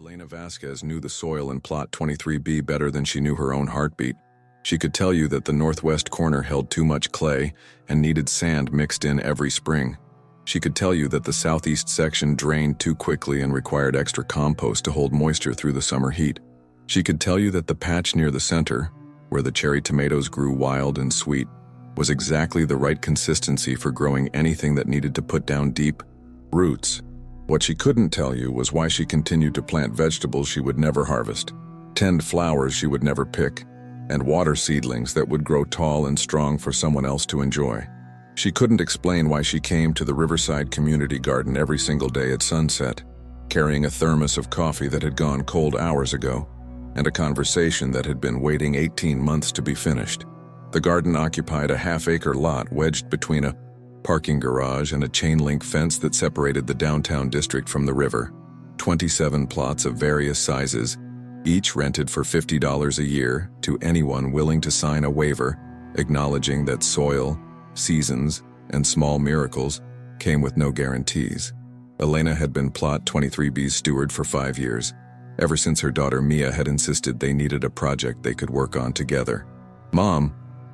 Elena Vasquez knew the soil in Plot 23B better than she knew her own heartbeat. She could tell you that the northwest corner held too much clay and needed sand mixed in every spring. She could tell you that the southeast section drained too quickly and required extra compost to hold moisture through the summer heat. She could tell you that the patch near the center, where the cherry tomatoes grew wild and sweet, was exactly the right consistency for growing anything that needed to put down deep roots. What she couldn't tell you was why she continued to plant vegetables she would never harvest, tend flowers she would never pick, and water seedlings that would grow tall and strong for someone else to enjoy. She couldn't explain why she came to the Riverside Community Garden every single day at sunset, carrying a thermos of coffee that had gone cold hours ago, and a conversation that had been waiting 18 months to be finished. The garden occupied a half-acre lot wedged between a parking garage and a chain-link fence that separated the downtown district from the river. 27 plots of various sizes, each rented for $50 a year to anyone willing to sign a waiver acknowledging that soil, seasons, and small miracles came with no guarantees. Elena had been Plot 23B's steward for 5 years, ever since her daughter Mia had insisted they needed a project they could work on together. "Mom,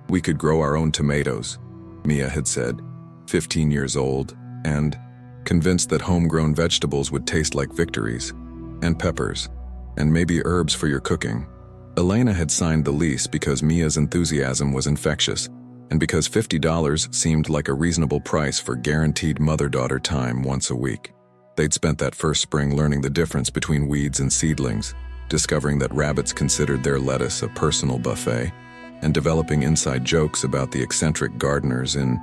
we could grow our own tomatoes," Mia had said, 15 years old, and convinced that homegrown vegetables would taste like victories, and peppers, and maybe herbs for your cooking. Elena had signed the lease because Mia's enthusiasm was infectious, and because $50 seemed like a reasonable price for guaranteed mother-daughter time once a week. They'd spent that first spring learning the difference between weeds and seedlings, discovering that rabbits considered their lettuce a personal buffet, and developing inside jokes about the eccentric gardeners in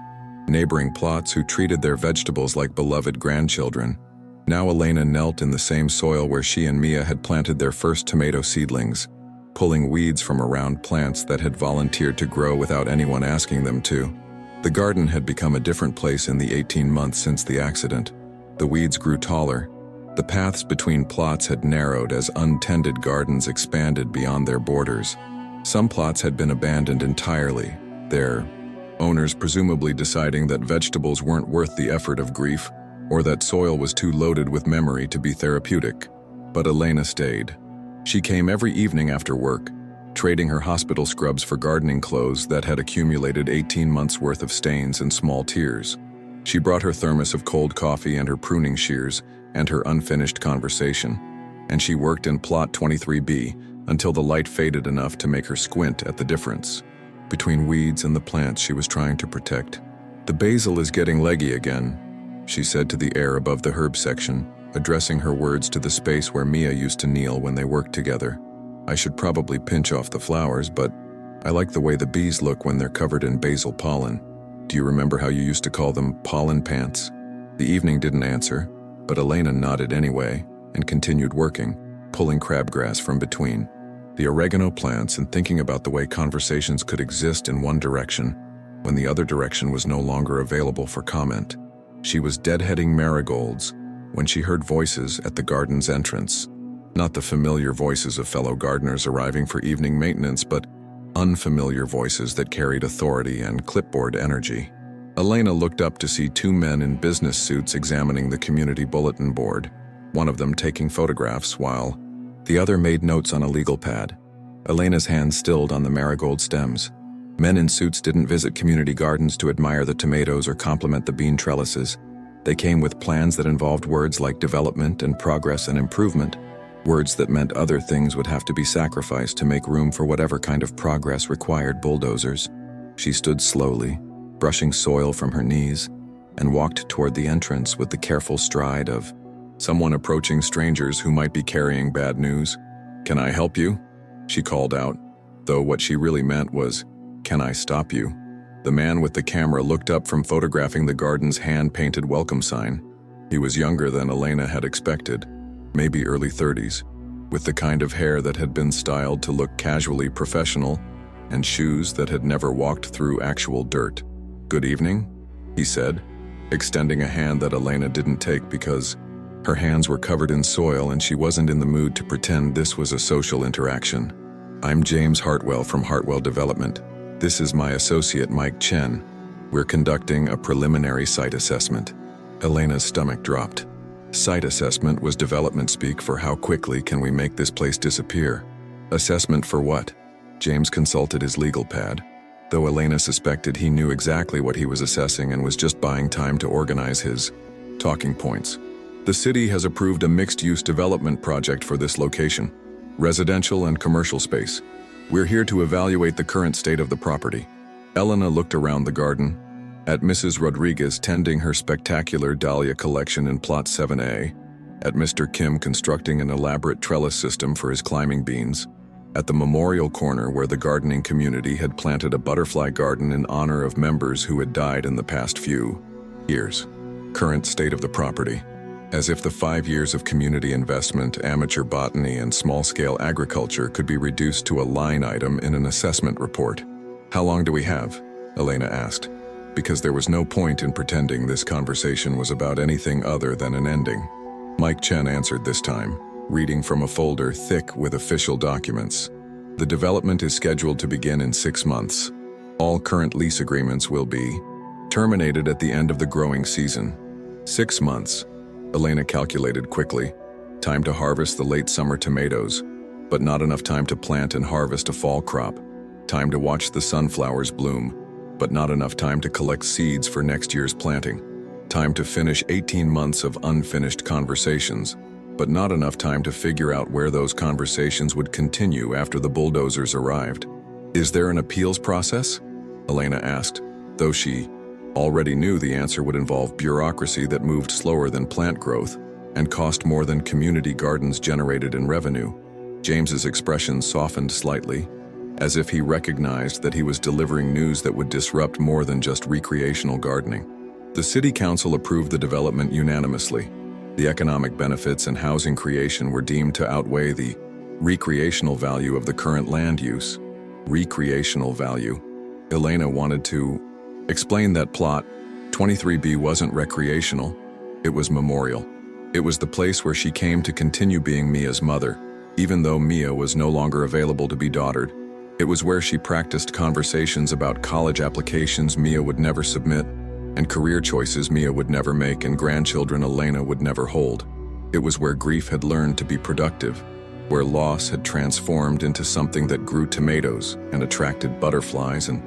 neighboring plots who treated their vegetables like beloved grandchildren. Now Elena knelt in the same soil where she and Mia had planted their first tomato seedlings, pulling weeds from around plants that had volunteered to grow without anyone asking them to. The garden had become a different place in the 18 months since the accident. The weeds grew taller. The paths between plots had narrowed as untended gardens expanded beyond their borders. Some plots had been abandoned entirely, their owners presumably deciding that vegetables weren't worth the effort of grief, or that soil was too loaded with memory to be therapeutic. But Elena stayed. She came every evening after work, trading her hospital scrubs for gardening clothes that had accumulated 18 months' worth of stains and small tears. She brought her thermos of cold coffee and her pruning shears and her unfinished conversation, and she worked in Plot 23B until the light faded enough to make her squint at the difference between weeds and the plants she was trying to protect. "The basil is getting leggy again," she said to the air above the herb section, addressing her words to the space where Mia used to kneel when they worked together. "I should probably pinch off the flowers, but I like the way the bees look when they're covered in basil pollen. Do you remember how you used to call them pollen pants?" The evening didn't answer, but Elena nodded anyway and continued working, pulling crabgrass from between the oregano plants and thinking about the way conversations could exist in one direction when the other direction was no longer available for comment. She was deadheading marigolds when she heard voices at the garden's entrance. Not the familiar voices of fellow gardeners arriving for evening maintenance, but unfamiliar voices that carried authority and clipboard energy. Elena looked up to see 2 men in business suits examining the community bulletin board, one of them taking photographs while the other made notes on a legal pad. Elena's hand stilled on the marigold stems. Men in suits didn't visit community gardens to admire the tomatoes or compliment the bean trellises. They came with plans that involved words like development and progress and improvement, words that meant other things would have to be sacrificed to make room for whatever kind of progress required bulldozers. She stood slowly, brushing soil from her knees, and walked toward the entrance with the careful stride of someone approaching strangers who might be carrying bad news. "Can I help you?" she called out, though what she really meant was, "Can I stop you?" The man with the camera looked up from photographing the garden's hand-painted welcome sign. He was younger than Elena had expected, maybe early 30s, with the kind of hair that had been styled to look casually professional and shoes that had never walked through actual dirt. "Good evening," he said, extending a hand that Elena didn't take because her hands were covered in soil and she wasn't in the mood to pretend this was a social interaction. "I'm James Hartwell from Hartwell Development. This is my associate Mike Chen. We're conducting a preliminary site assessment." Elena's stomach dropped. Site assessment was development speak for how quickly can we make this place disappear. Assessment for what? James consulted his legal pad, though Elena suspected he knew exactly what he was assessing and was just buying time to organize his talking points. The city has approved a mixed-use development project for this location, residential and commercial space. We're here to evaluate the current state of the property. Elena looked around the garden, at Mrs. Rodriguez tending her spectacular dahlia collection in Plot 7A, at Mr. Kim constructing an elaborate trellis system for his climbing beans, at the memorial corner where the gardening community had planted a butterfly garden in honor of members who had died in the past few years. Current state of the property. As if the 5 years of community investment, amateur botany, and small-scale agriculture could be reduced to a line item in an assessment report. How long do we have? Elena asked, because there was no point in pretending this conversation was about anything other than an ending. Mike Chen answered this time, reading from a folder thick with official documents. The development is scheduled to begin in 6 months. All current lease agreements will be terminated at the end of the growing season. 6 months. Elena calculated quickly. Time to harvest the late summer tomatoes, but not enough time to plant and harvest a fall crop. Time to watch the sunflowers bloom, but not enough time to collect seeds for next year's planting. Time to finish 18 months of unfinished conversations, but not enough time to figure out where those conversations would continue after the bulldozers arrived. Is there an appeals process? Elena asked, though she already knew the answer would involve bureaucracy that moved slower than plant growth and cost more than community gardens generated in revenue. James's expression softened slightly, as if he recognized that he was delivering news that would disrupt more than just recreational gardening. The city council approved the development unanimously. The economic benefits and housing creation were deemed to outweigh the recreational value of the current land use. Recreational value. Elena wanted to explain that Plot 23B wasn't recreational, it was memorial. It was the place where she came to continue being Mia's mother, even though Mia was no longer available to be daughtered. It was where she practiced conversations about college applications Mia would never submit, and career choices Mia would never make and grandchildren Elena would never hold. It was where grief had learned to be productive, where loss had transformed into something that grew tomatoes and attracted butterflies and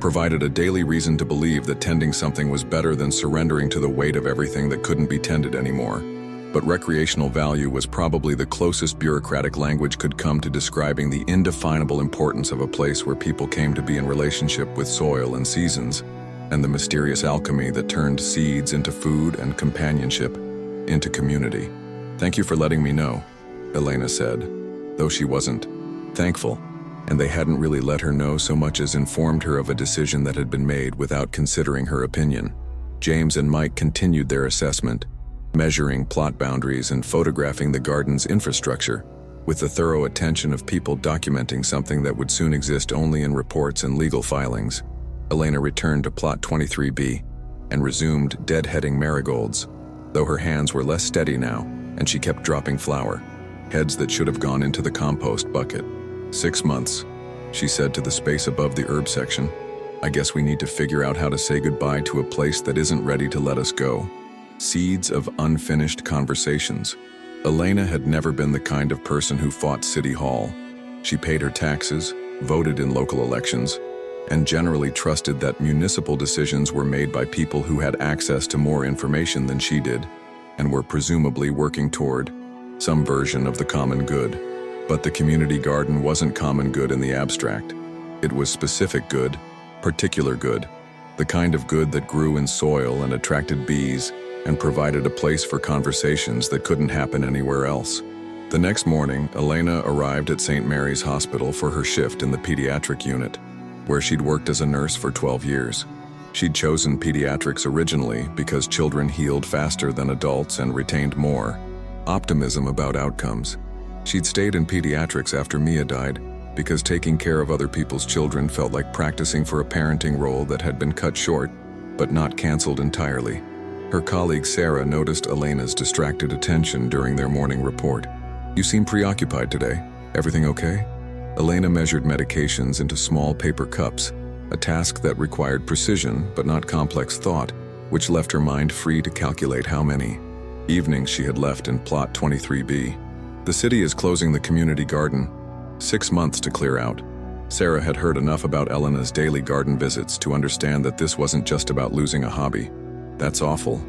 provided a daily reason to believe that tending something was better than surrendering to the weight of everything that couldn't be tended anymore. But recreational value was probably the closest bureaucratic language could come to describing the indefinable importance of a place where people came to be in relationship with soil and seasons, and the mysterious alchemy that turned seeds into food and companionship into community. Thank you for letting me know, Elena said, though she wasn't thankful, and they hadn't really let her know so much as informed her of a decision that had been made without considering her opinion. James and Mike continued their assessment, measuring plot boundaries and photographing the garden's infrastructure, with the thorough attention of people documenting something that would soon exist only in reports and legal filings. Elena returned to Plot 23B and resumed deadheading marigolds, though her hands were less steady now, and she kept dropping flower, heads that should have gone into the compost bucket. 6 months, she said to the space above the herb section. I guess we need to figure out how to say goodbye to a place that isn't ready to let us go. Seeds of unfinished conversations. Elena had never been the kind of person who fought City Hall. She paid her taxes, voted in local elections, and generally trusted that municipal decisions were made by people who had access to more information than she did, and were presumably working toward some version of the common good. But the community garden wasn't common good in the abstract. It was specific good, particular good, the kind of good that grew in soil and attracted bees and provided a place for conversations that couldn't happen anywhere else. The next morning, Elena arrived at St. Mary's Hospital for her shift in the pediatric unit, where she'd worked as a nurse for 12 years. She'd chosen pediatrics originally because children healed faster than adults and retained more optimism about outcomes. She'd stayed in pediatrics after Mia died because taking care of other people's children felt like practicing for a parenting role that had been cut short, but not canceled entirely. Her colleague Sarah noticed Elena's distracted attention during their morning report. You seem preoccupied today. Everything okay? Elena measured medications into small paper cups, a task that required precision but not complex thought, which left her mind free to calculate how many. Evenings she had left in plot 23B. The city is closing the community garden. 6 months to clear out. Sarah had heard enough about Elena's daily garden visits to understand that this wasn't just about losing a hobby. That's awful.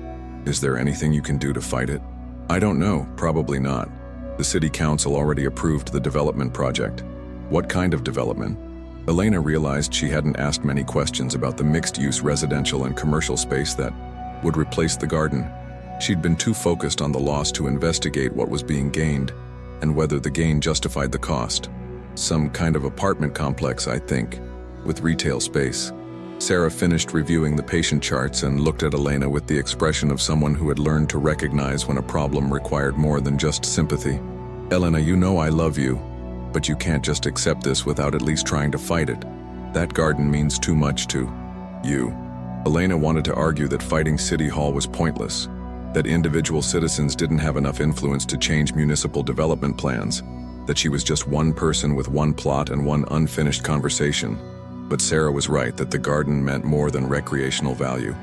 Is there anything you can do to fight it? I don't know, probably not. The city council already approved the development project. What kind of development? Elena realized she hadn't asked many questions about the mixed-use residential and commercial space that would replace the garden. She'd been too focused on the loss to investigate what was being gained and whether the gain justified the cost. Some kind of apartment complex, I think, with retail space. Sarah finished reviewing the patient charts and looked at Elena with the expression of someone who had learned to recognize when a problem required more than just sympathy. Elena, you know I love you, but you can't just accept this without at least trying to fight it. That garden means too much to you. Elena wanted to argue that fighting City Hall was pointless, that individual citizens didn't have enough influence to change municipal development plans, that she was just one person with one plot and one unfinished conversation. But Sarah was right that the garden meant more than recreational value,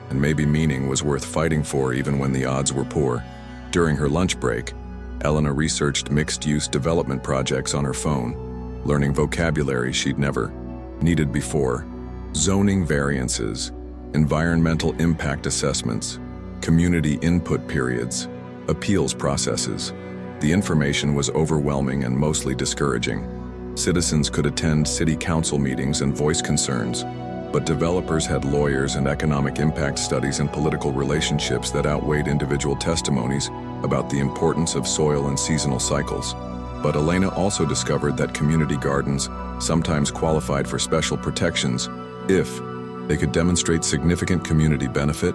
and maybe meaning was worth fighting for even when the odds were poor. During her lunch break, Elena researched mixed-use development projects on her phone, learning vocabulary she'd never needed before. Zoning variances, environmental impact assessments, community input periods, appeals processes. The information was overwhelming and mostly discouraging. Citizens could attend city council meetings and voice concerns, but developers had lawyers and economic impact studies and political relationships that outweighed individual testimonies about the importance of soil and seasonal cycles. But Elena also discovered that community gardens sometimes qualified for special protections if they could demonstrate significant community benefit,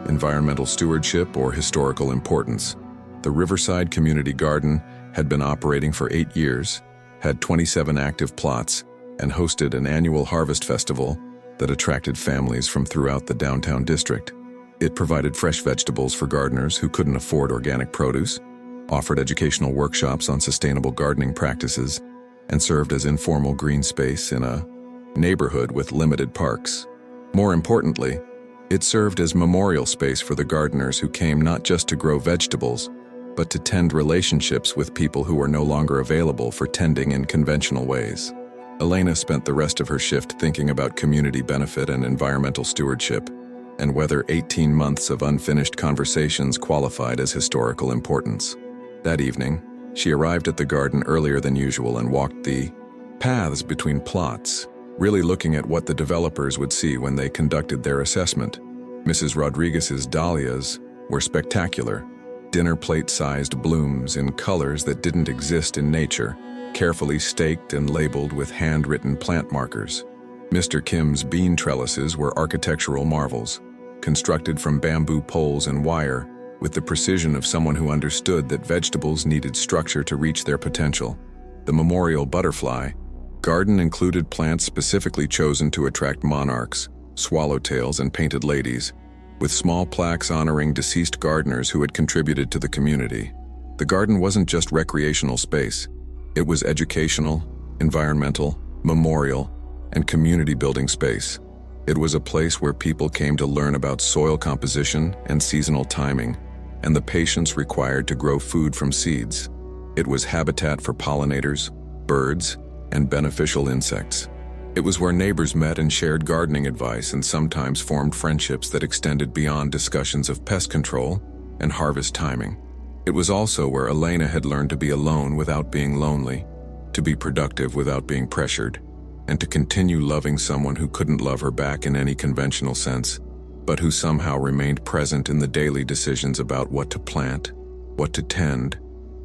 environmental stewardship, or historical importance. The Riverside Community Garden had been operating for 8 years, had 27 active plots, and hosted an annual harvest festival that attracted families from throughout the downtown district. It provided fresh vegetables for gardeners who couldn't afford organic produce, offered educational workshops on sustainable gardening practices, and served as informal green space in a neighborhood with limited parks. More importantly, it served as memorial space for the gardeners who came not just to grow vegetables, but to tend relationships with people who were no longer available for tending in conventional ways. Elena spent the rest of her shift thinking about community benefit and environmental stewardship, and whether 18 months of unfinished conversations qualified as historical importance. That evening, she arrived at the garden earlier than usual and walked the paths between plots, really looking at what the developers would see when they conducted their assessment. Mrs. Rodriguez's dahlias were spectacular. Dinner plate-sized blooms in colors that didn't exist in nature, carefully staked and labeled with handwritten plant markers. Mr. Kim's bean trellises were architectural marvels, constructed from bamboo poles and wire, with the precision of someone who understood that vegetables needed structure to reach their potential. The memorial butterfly garden included plants specifically chosen to attract monarchs, swallowtails, and painted ladies, with small plaques honoring deceased gardeners who had contributed to the community. The garden wasn't just recreational space. It was educational, environmental, memorial, and community building space. It was a place where people came to learn about soil composition and seasonal timing, and the patience required to grow food from seeds. It was habitat for pollinators, birds, and beneficial insects. It was where neighbors met and shared gardening advice and sometimes formed friendships that extended beyond discussions of pest control and harvest timing. It was also where Elena had learned to be alone without being lonely, to be productive without being pressured, and to continue loving someone who couldn't love her back in any conventional sense, but who somehow remained present in the daily decisions about what to plant, what to tend,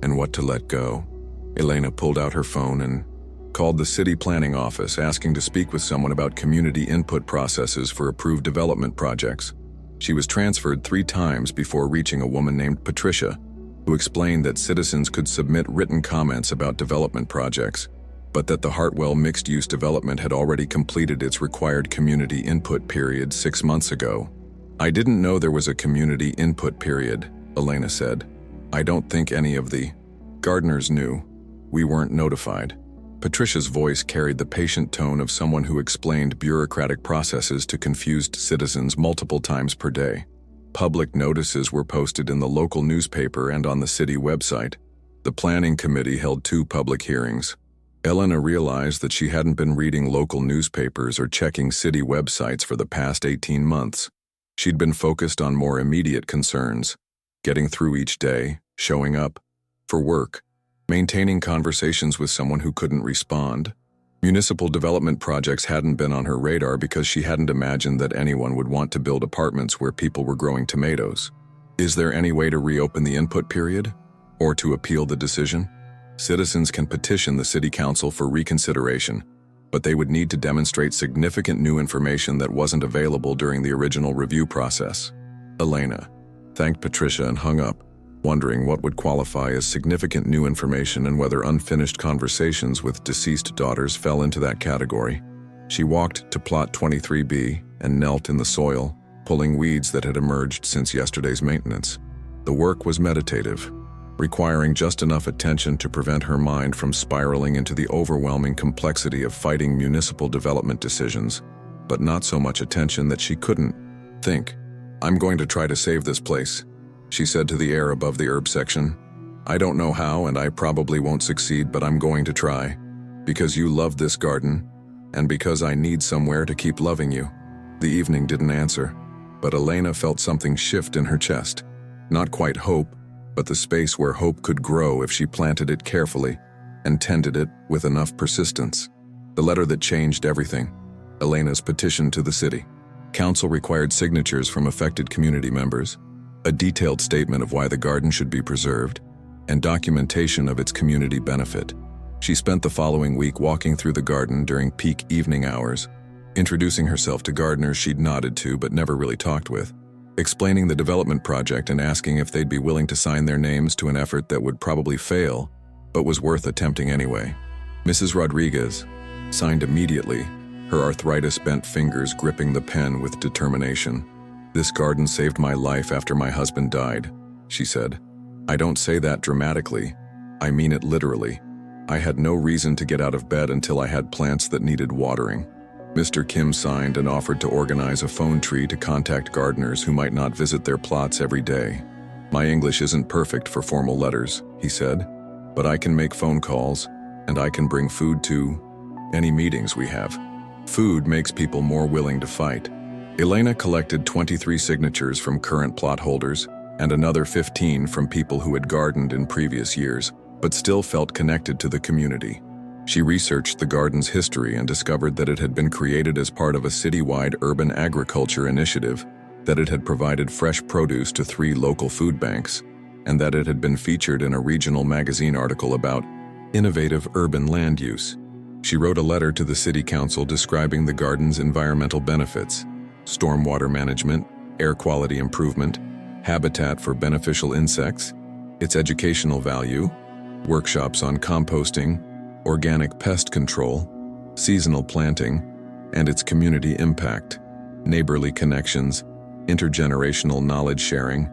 and what to let go. Elena pulled out her phone and called the city planning office asking to speak with someone about community input processes for approved development projects. She was transferred 3 times before reaching a woman named Patricia, who explained that citizens could submit written comments about development projects, but that the Hartwell mixed-use development had already completed its required community input period 6 months ago. "I didn't know there was a community input period," Elena said. "I don't think any of the gardeners knew. We weren't notified." Patricia's voice carried the patient tone of someone who explained bureaucratic processes to confused citizens multiple times per day. Public notices were posted in the local newspaper and on the city website. The planning committee held 2 public hearings. Elena realized that she hadn't been reading local newspapers or checking city websites for the past 18 months. She'd been focused on more immediate concerns, getting through each day, showing up for work, maintaining conversations with someone who couldn't respond. Municipal development projects hadn't been on her radar because she hadn't imagined that anyone would want to build apartments where people were growing tomatoes. Is there any way to reopen the input period? Or to appeal the decision? Citizens can petition the City Council for reconsideration, but they would need to demonstrate significant new information that wasn't available during the original review process. Elena thanked Patricia and hung up, wondering what would qualify as significant new information and whether unfinished conversations with deceased daughters fell into that category. She walked to plot 23B and knelt in the soil, pulling weeds that had emerged since yesterday's maintenance. The work was meditative, requiring just enough attention to prevent her mind from spiraling into the overwhelming complexity of fighting municipal development decisions, but not so much attention that she couldn't think. "I'm going to try to save this place," she said to the air above the herb section. "I don't know how and I probably won't succeed, but I'm going to try. Because you love this garden, and because I need somewhere to keep loving you." The evening didn't answer, but Elena felt something shift in her chest. Not quite hope, but the space where hope could grow if she planted it carefully and tended it with enough persistence. The letter that changed everything. Elena's petition to the city. Council required signatures from affected community members, a detailed statement of why the garden should be preserved, and documentation of its community benefit. She spent the following week walking through the garden during peak evening hours, introducing herself to gardeners she'd nodded to but never really talked with, explaining the development project and asking if they'd be willing to sign their names to an effort that would probably fail, but was worth attempting anyway. Mrs. Rodriguez signed immediately, her arthritis-bent fingers gripping the pen with determination. "This garden saved my life after my husband died," she said. "I don't say that dramatically. I mean it literally. I had no reason to get out of bed until I had plants that needed watering." Mr. Kim signed and offered to organize a phone tree to contact gardeners who might not visit their plots every day. "My English isn't perfect for formal letters," he said, "but I can make phone calls, and I can bring food to any meetings we have." Food makes people more willing to fight. Elena collected 23 signatures from current plot holders and another 15 from people who had gardened in previous years, but still felt connected to the community. She researched the garden's history and discovered that it had been created as part of a citywide urban agriculture initiative, that it had provided fresh produce to 3 local food banks, and that it had been featured in a regional magazine article about innovative urban land use. She wrote a letter to the city council describing the garden's environmental benefits: stormwater management, air quality improvement, habitat for beneficial insects, its educational value, workshops on composting, organic pest control, seasonal planting, and its community impact, neighborly connections, intergenerational knowledge sharing,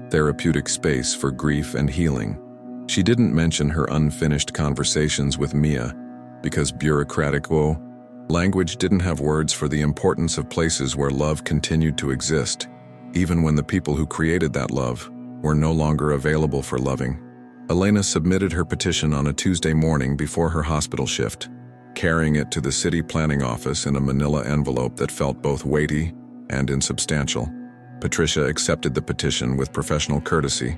therapeutic space for grief and healing. She didn't mention her unfinished conversations with Mia, because bureaucratic language didn't have words for the importance of places where love continued to exist, even when the people who created that love were no longer available for loving. Elena submitted her petition on a Tuesday morning before her hospital shift, carrying it to the city planning office in a manila envelope that felt both weighty and insubstantial. Patricia accepted the petition with professional courtesy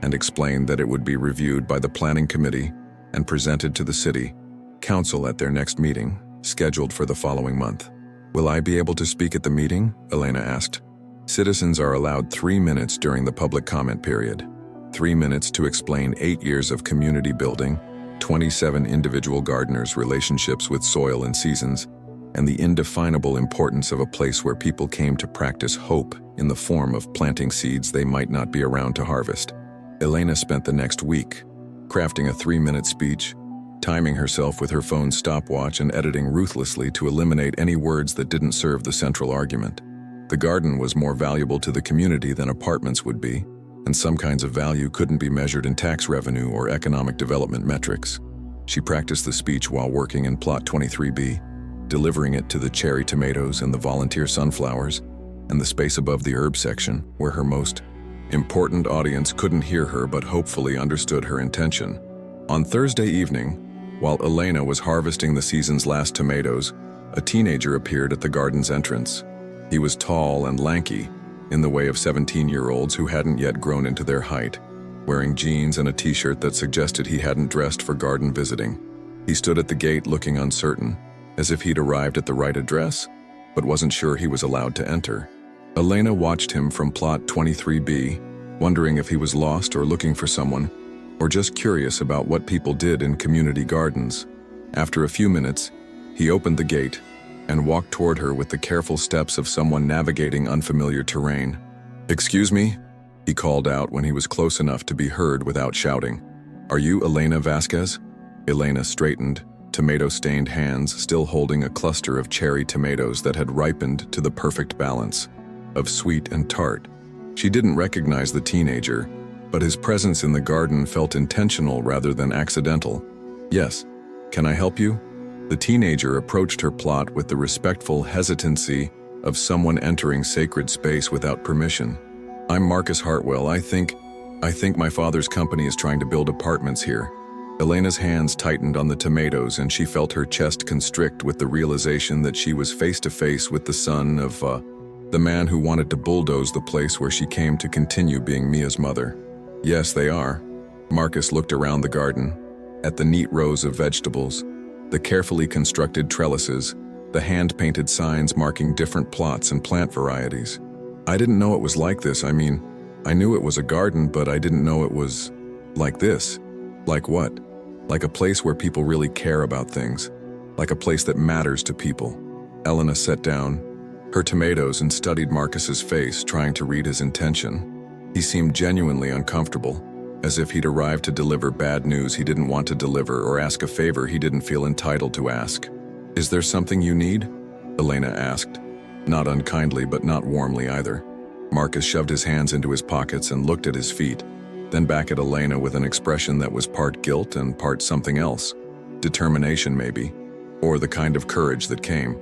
and explained that it would be reviewed by the planning committee and presented to the city council at their next meeting, scheduled for the following month. "Will I be able to speak at the meeting?" Elena asked. Citizens are allowed 3 minutes during the public comment period. 3 minutes to explain 8 years of community building, 27 individual gardeners' relationships with soil and seasons, and the indefinable importance of a place where people came to practice hope in the form of planting seeds they might not be around to harvest. Elena spent the next week crafting a 3-minute speech, timing herself with her phone's stopwatch and editing ruthlessly to eliminate any words that didn't serve the central argument. The garden was more valuable to the community than apartments would be, and some kinds of value couldn't be measured in tax revenue or economic development metrics. She practiced the speech while working in Plot 23B, delivering it to the cherry tomatoes and the volunteer sunflowers, and the space above the herb section, where her most important audience couldn't hear her but hopefully understood her intention. On Thursday evening, while Elena was harvesting the season's last tomatoes, a teenager appeared at the garden's entrance. He was tall and lanky, in the way of 17-year-olds who hadn't yet grown into their height, wearing jeans and a t-shirt that suggested he hadn't dressed for garden visiting. He stood at the gate looking uncertain, as if he'd arrived at the right address, but wasn't sure he was allowed to enter. Elena watched him from plot 23B, wondering if he was lost or looking for someone, or just curious about what people did in community gardens. After a few minutes, he opened the gate and walked toward her with the careful steps of someone navigating unfamiliar terrain. "Excuse me?" he called out when he was close enough to be heard without shouting. "Are you Elena Vasquez?" Elena straightened, tomato-stained hands still holding a cluster of cherry tomatoes that had ripened to the perfect balance of sweet and tart. She didn't recognize the teenager, but his presence in the garden felt intentional rather than accidental. "Yes. Can I help you?" The teenager approached her plot with the respectful hesitancy of someone entering sacred space without permission. "I'm Marcus Hartwell. I think my father's company is trying to build apartments here." Elena's hands tightened on the tomatoes and she felt her chest constrict with the realization that she was face to face with the son of the man who wanted to bulldoze the place where she came to continue being Mia's mother. "Yes, they are." Marcus looked around the garden, at the neat rows of vegetables, the carefully constructed trellises, the hand-painted signs marking different plots and plant varieties. "I didn't know it was like this. I mean, I knew it was a garden, but I didn't know it was like this." "Like what?" "Like a place where people really care about things. Like a place that matters to people." Elena sat down, her tomatoes, and studied Marcus's face, trying to read his intention. He seemed genuinely uncomfortable, as if he'd arrived to deliver bad news he didn't want to deliver or ask a favor he didn't feel entitled to ask. "Is there something you need?" Elena asked, not unkindly but not warmly either. Marcus shoved his hands into his pockets and looked at his feet, then back at Elena with an expression that was part guilt and part something else. Determination, maybe, or the kind of courage that came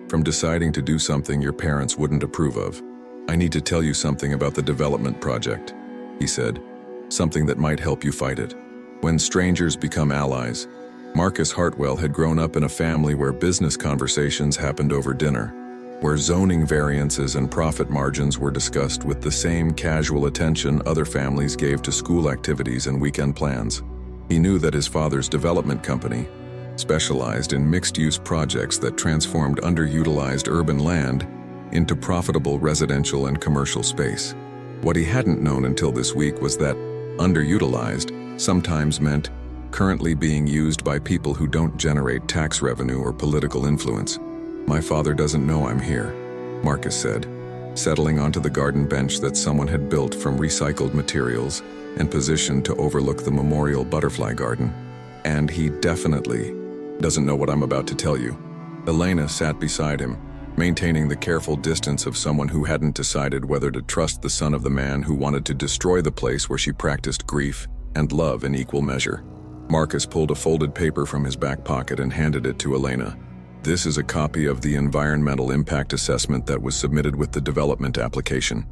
from deciding to do something your parents wouldn't approve of. "I need to tell you something about the development project," he said, "something that might help you fight it." When strangers become allies, Marcus Hartwell had grown up in a family where business conversations happened over dinner, where zoning variances and profit margins were discussed with the same casual attention other families gave to school activities and weekend plans. He knew that his father's development company specialized in mixed-use projects that transformed underutilized urban land into profitable residential and commercial space. What he hadn't known until this week was that underutilized sometimes meant currently being used by people who don't generate tax revenue or political influence. "My father doesn't know I'm here," Marcus said, settling onto the garden bench that someone had built from recycled materials and positioned to overlook the memorial butterfly garden. "And he definitely doesn't know what I'm about to tell you." Elena sat beside him, maintaining the careful distance of someone who hadn't decided whether to trust the son of the man who wanted to destroy the place where she practiced grief and love in equal measure. Marcus pulled a folded paper from his back pocket and handed it to Elena. "This is a copy of the environmental impact assessment that was submitted with the development application.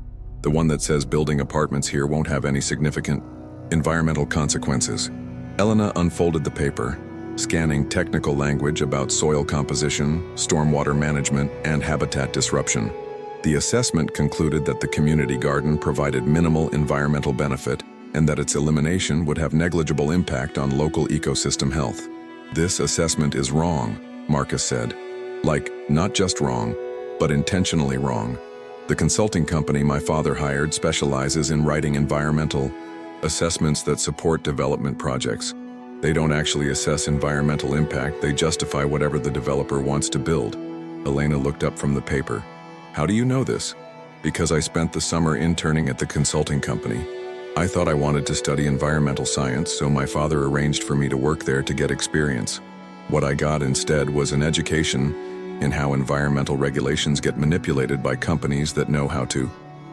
The one that says building apartments here won't have any significant environmental consequences." Elena unfolded the paper, scanning technical language about soil composition, stormwater management, and habitat disruption. The assessment concluded that the community garden provided minimal environmental benefit and that its elimination would have negligible impact on local ecosystem health. "This assessment is wrong," Marcus said. "Like, not just wrong, but intentionally wrong. The consulting company my father hired specializes in writing environmental assessments that support development projects. They don't actually assess environmental impact, they justify whatever the developer wants to build." Elena looked up from the paper. "How do you know this?" "Because I spent the summer interning at the consulting company. I thought I wanted to study environmental science, so my father arranged for me to work there to get experience. What I got instead was an education in how environmental regulations get manipulated by companies that know how to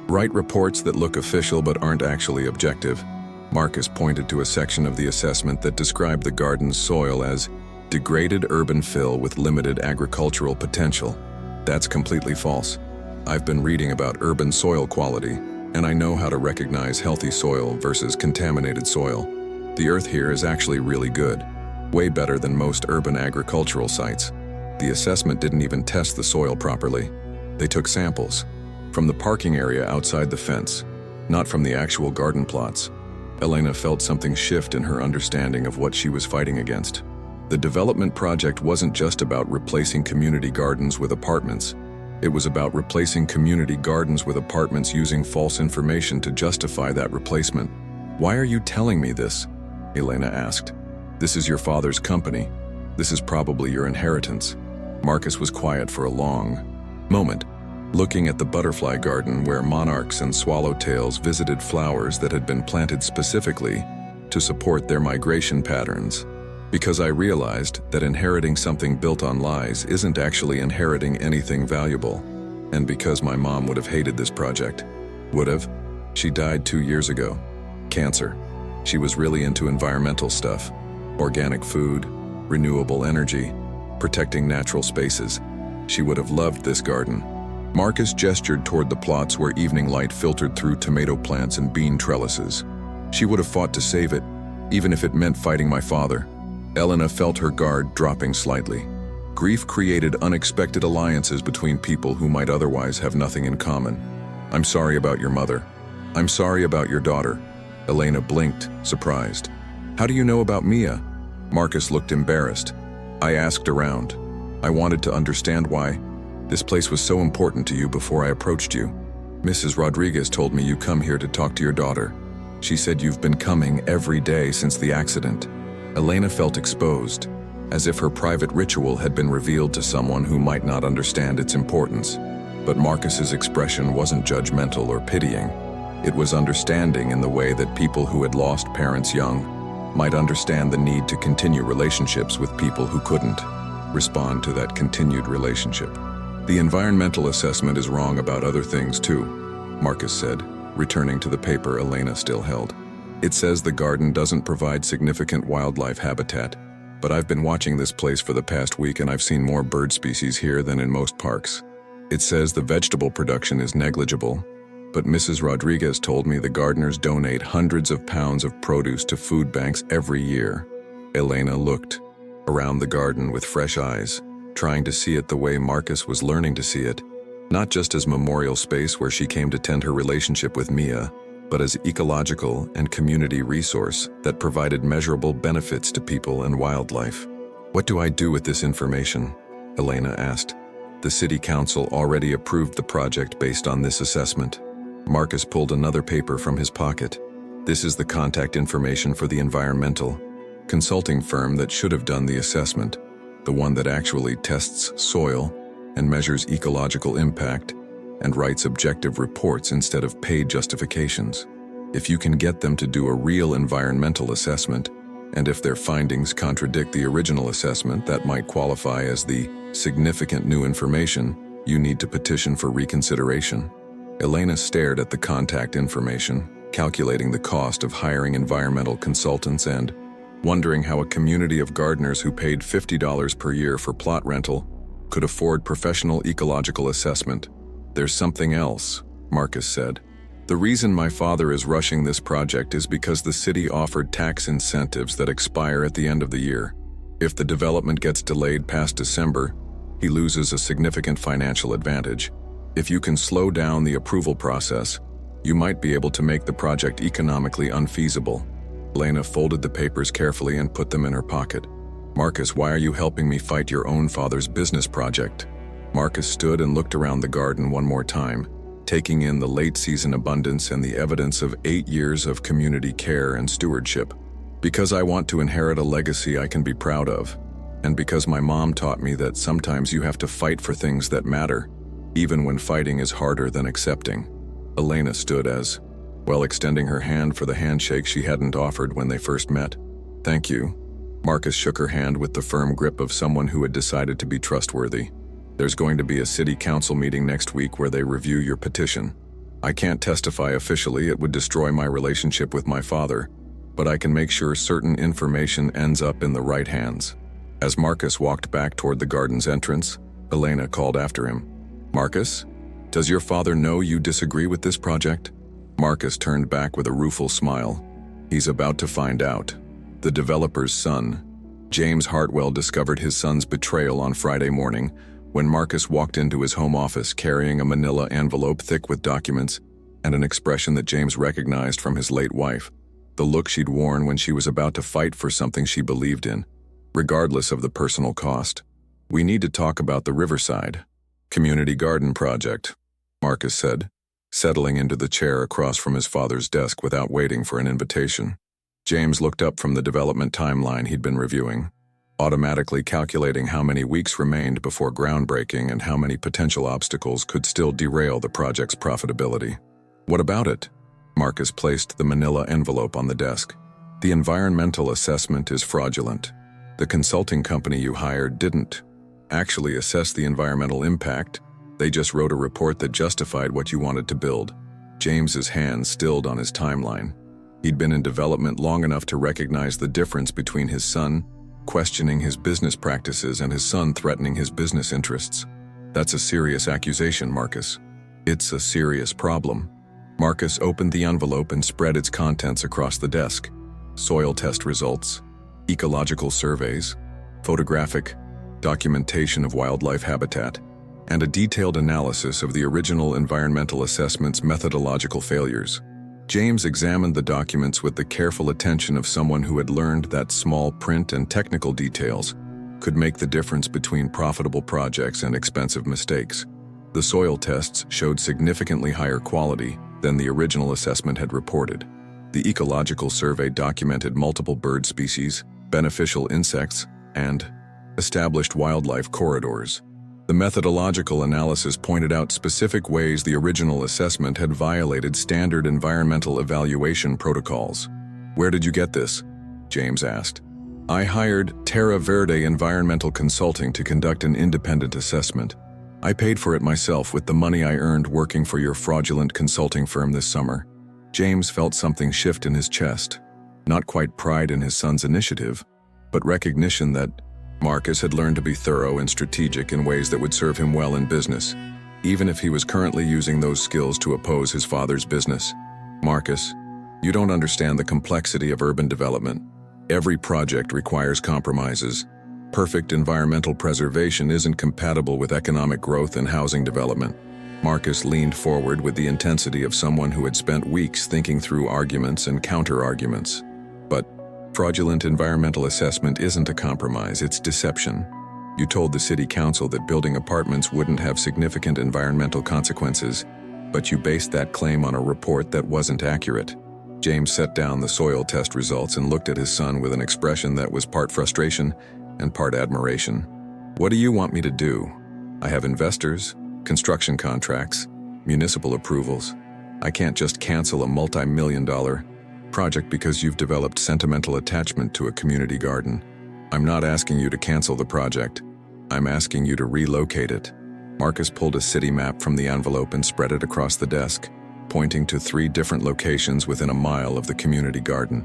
write reports that look official but aren't actually objective." Marcus pointed to a section of the assessment that described the garden's soil as degraded urban fill with limited agricultural potential. "That's completely false." I've been reading about urban soil quality, and I know how to recognize healthy soil versus contaminated soil. The earth here is actually really good, way better than most urban agricultural sites. The assessment didn't even test the soil properly. They took samples from the parking area outside the fence, not from the actual garden plots. Elena felt something shift in her understanding of what she was fighting against. The development project wasn't just about replacing community gardens with apartments. It was about replacing community gardens with apartments using false information to justify that replacement. "Why are you telling me this?" Elena asked. "This is your father's company. This is probably your inheritance." Marcus was quiet for a long moment, looking at the butterfly garden where monarchs and swallowtails visited flowers that had been planted specifically to support their migration patterns. "Because I realized that inheriting something built on lies isn't actually inheriting anything valuable. And because my mom would have hated this project." Would have? She died 2 years ago. Cancer. She was really into environmental stuff. Organic food, renewable energy, protecting natural spaces. She would have loved this garden. Marcus gestured toward the plots where evening light filtered through tomato plants and bean trellises. "She would have fought to save it, even if it meant fighting my father." Elena felt her guard dropping slightly. Grief created unexpected alliances between people who might otherwise have nothing in common. "I'm sorry about your mother. I'm sorry about your daughter." Elena blinked, surprised. "How do you know about Mia?" Marcus looked embarrassed. "I asked around. I wanted to understand why this place was so important to you before I approached you. Mrs. Rodriguez told me you come here to talk to your daughter. She said you've been coming every day since the accident." Elena felt exposed, as if her private ritual had been revealed to someone who might not understand its importance. But Marcus's expression wasn't judgmental or pitying. It was understanding in the way that people who had lost parents young might understand the need to continue relationships with people who couldn't respond to that continued relationship. "The environmental assessment is wrong about other things too," Marcus said, returning to the paper Elena still held. "It says the garden doesn't provide significant wildlife habitat, but I've been watching this place for the past week and I've seen more bird species here than in most parks. It says the vegetable production is negligible, but Mrs. Rodriguez told me the gardeners donate hundreds of pounds of produce to food banks every year." Elena looked around the garden with fresh eyes, trying to see it the way Marcus was learning to see it, not just as memorial space where she came to tend her relationship with Mia, but as ecological and community resource that provided measurable benefits to people and wildlife. "What do I do with this information?" Elena asked. "The city council already approved the project based on this assessment." Marcus pulled another paper from his pocket. "This is the contact information for the environmental consulting firm that should have done the assessment, the one that actually tests soil and measures ecological impact and writes objective reports instead of paid justifications. If you can get them to do a real environmental assessment, and if their findings contradict the original assessment that might qualify as the significant new information, you need to petition for reconsideration." Elena stared at the contact information, calculating the cost of hiring environmental consultants and wondering how a community of gardeners who paid $50 per year for plot rental could afford professional ecological assessment. "There's something else," Marcus said. "The reason my father is rushing this project is because the city offered tax incentives that expire at the end of the year. If the development gets delayed past December, he loses a significant financial advantage. If you can slow down the approval process, you might be able to make the project economically unfeasible." Elena folded the papers carefully and put them in her pocket. "Marcus, why are you helping me fight your own father's business project?" Marcus stood and looked around the garden one more time, taking in the late-season abundance and the evidence of 8 years of community care and stewardship. "Because I want to inherit a legacy I can be proud of, and because my mom taught me that sometimes you have to fight for things that matter, even when fighting is harder than accepting." Elena stood as well, extending her hand for the handshake she hadn't offered when they first met. "Thank you." Marcus shook her hand with the firm grip of someone who had decided to be trustworthy. "There's going to be a city council meeting next week where they review your petition. I can't testify officially, it would destroy my relationship with my father, but I can make sure certain information ends up in the right hands." As Marcus walked back toward the garden's entrance, Elena called after him. "Marcus?" Does your father know you disagree with this project? Marcus turned back with a rueful smile. He's about to find out. The developer's son, James Hartwell, discovered his son's betrayal on Friday morning when Marcus walked into his home office carrying a manila envelope thick with documents and an expression that James recognized from his late wife, the look she'd worn when she was about to fight for something she believed in, regardless of the personal cost. "We need to talk about the Riverside Community Garden project," Marcus said, settling into the chair across from his father's desk without waiting for an invitation. James looked up from the development timeline he'd been reviewing, automatically calculating how many weeks remained before groundbreaking and how many potential obstacles could still derail the project's profitability. "What about it?" Marcus placed the manila envelope on the desk. "The environmental assessment is fraudulent. The consulting company you hired didn't actually assess the environmental impact. They just wrote a report that justified what you wanted to build." James's hands stilled on his timeline. He'd been in development long enough to recognize the difference between his son questioning his business practices and his son threatening his business interests. "That's a serious accusation, Marcus. It's a serious problem." Marcus opened the envelope and spread its contents across the desk. Soil test results, ecological surveys, photographic documentation of wildlife habitat, and a detailed analysis of the original environmental assessment's methodological failures. James examined the documents with the careful attention of someone who had learned that small print and technical details could make the difference between profitable projects and expensive mistakes. The soil tests showed significantly higher quality than the original assessment had reported. The ecological survey documented multiple bird species, beneficial insects, and established wildlife corridors. The methodological analysis pointed out specific ways the original assessment had violated standard environmental evaluation protocols. "Where did you get this?" James asked. "I hired Terra Verde Environmental Consulting to conduct an independent assessment. I paid for it myself with the money I earned working for your fraudulent consulting firm this summer." James felt something shift in his chest. Not quite pride in his son's initiative, but recognition that Marcus had learned to be thorough and strategic in ways that would serve him well in business, even if he was currently using those skills to oppose his father's business. "Marcus, you don't understand the complexity of urban development. Every project requires compromises. Perfect environmental preservation isn't compatible with economic growth and housing development." Marcus leaned forward with the intensity of someone who had spent weeks thinking through arguments and counter-arguments. "But fraudulent environmental assessment isn't a compromise, it's deception. You told the city council that building apartments wouldn't have significant environmental consequences, but you based that claim on a report that wasn't accurate." James set down the soil test results and looked at his son with an expression that was part frustration and part admiration. "What do you want me to do? I have investors, construction contracts, municipal approvals. I can't just cancel a multi-million-dollar project because you've developed sentimental attachment to a community garden. I'm not asking you to cancel the project. I'm asking you to relocate it." Marcus pulled a city map from the envelope and spread it across the desk, pointing to 3 different locations within a mile of the community garden.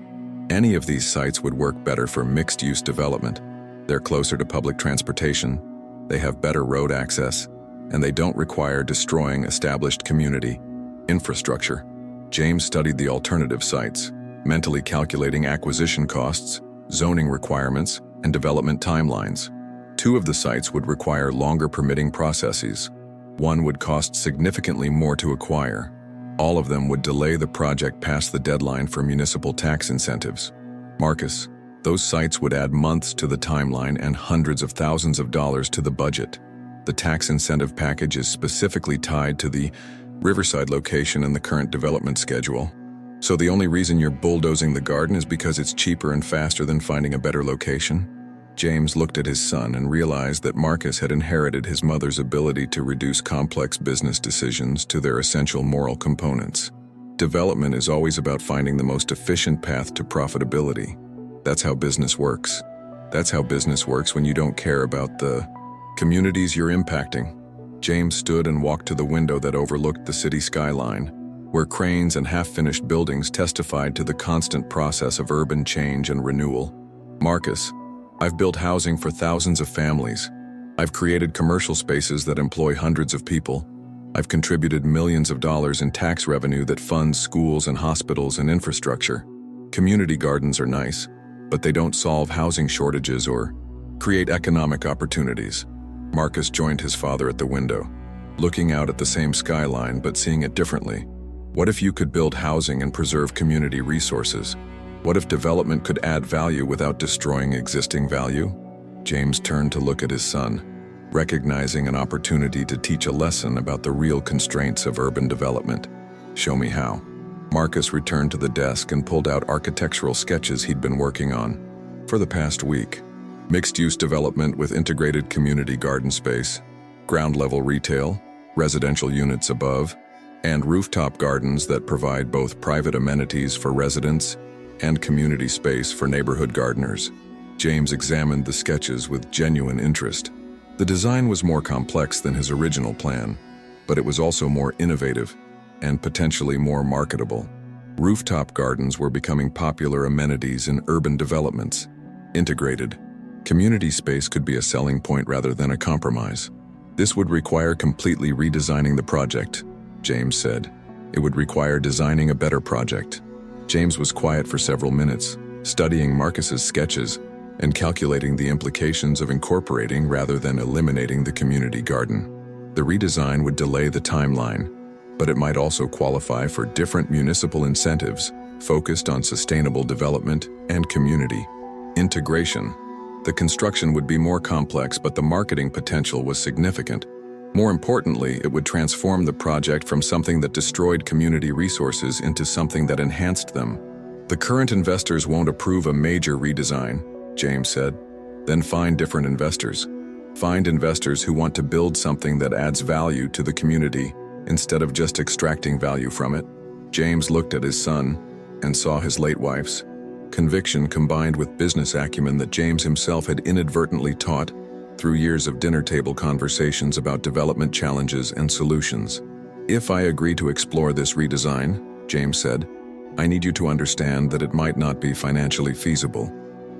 Any of these sites would work better for mixed-use development. They're closer to public transportation, they have better road access, and they don't require destroying established community infrastructure. James studied the alternative sites, mentally calculating acquisition costs, zoning requirements, and development timelines. 2 of the sites would require longer permitting processes. 1 would cost significantly more to acquire. All of them would delay the project past the deadline for municipal tax incentives. "Marcus, those sites would add months to the timeline and hundreds of thousands of dollars to the budget. The tax incentive package is specifically tied to the Riverside location and the current development schedule. So the only reason you're bulldozing the garden is because it's cheaper and faster than finding a better location?" James looked at his son and realized that Marcus had inherited his mother's ability to reduce complex business decisions to their essential moral components. Development is always about finding the most efficient path to profitability. That's how business works. That's how business works when you don't care about the communities you're impacting. James stood and walked to the window that overlooked the city skyline, where cranes and half-finished buildings testified to the constant process of urban change and renewal. "Marcus, I've built housing for thousands of families. I've created commercial spaces that employ hundreds of people. I've contributed millions of dollars in tax revenue that funds schools and hospitals and infrastructure. Community gardens are nice, but they don't solve housing shortages or create economic opportunities. Marcus joined his father at the window, looking out at the same skyline but seeing it differently. What if you could build housing and preserve community resources? What if development could add value without destroying existing value? James turned to look at his son, recognizing an opportunity to teach a lesson about the real constraints of urban development. Show me how. Marcus returned to the desk and pulled out architectural sketches he'd been working on for the past week. Mixed-use development with integrated community garden space, ground-level retail, residential units above, and rooftop gardens that provide both private amenities for residents and community space for neighborhood gardeners. James examined the sketches with genuine interest. The design was more complex than his original plan, but it was also more innovative and potentially more marketable. Rooftop gardens were becoming popular amenities in urban developments. Integrated community space could be a selling point rather than a compromise. This would require completely redesigning the project, James said. It would require designing a better project. James was quiet for several minutes, studying Marcus's sketches and calculating the implications of incorporating rather than eliminating the community garden. The redesign would delay the timeline, but it might also qualify for different municipal incentives focused on sustainable development and community integration. The construction would be more complex, but the marketing potential was significant. More importantly, it would transform the project from something that destroyed community resources into something that enhanced them. The current investors won't approve a major redesign, James said. Then find different investors. Find investors who want to build something that adds value to the community instead of just extracting value from it. James looked at his son and saw his late wife's conviction combined with business acumen that James himself had inadvertently taught through years of dinner table conversations about development challenges and solutions. If I agree to explore this redesign, James said, I need you to understand that it might not be financially feasible.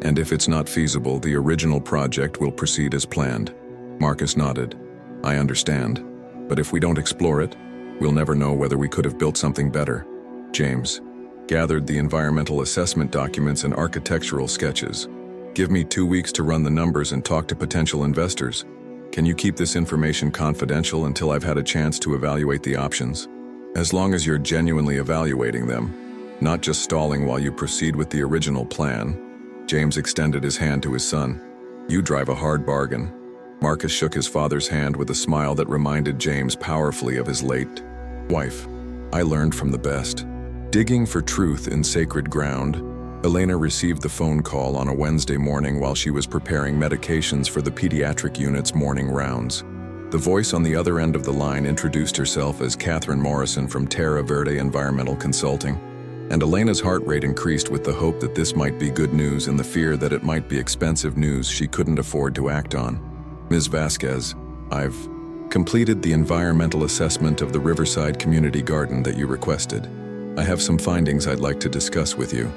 And if it's not feasible, the original project will proceed as planned. Marcus nodded. I understand. But if we don't explore it, we'll never know whether we could have built something better. James gathered the environmental assessment documents and architectural sketches. Give me 2 weeks to run the numbers and talk to potential investors. Can you keep this information confidential until I've had a chance to evaluate the options? As long as you're genuinely evaluating them, not just stalling while you proceed with the original plan. James extended his hand to his son. You drive a hard bargain. Marcus shook his father's hand with a smile that reminded James powerfully of his late wife. I learned from the best. Digging for truth in sacred ground, Elena received the phone call on a Wednesday morning while she was preparing medications for the pediatric unit's morning rounds. The voice on the other end of the line introduced herself as Catherine Morrison from Terra Verde Environmental Consulting, and Elena's heart rate increased with the hope that this might be good news and the fear that it might be expensive news she couldn't afford to act on. Ms. Vasquez, I've completed the environmental assessment of the Riverside Community Garden that you requested. I have some findings I'd like to discuss with you.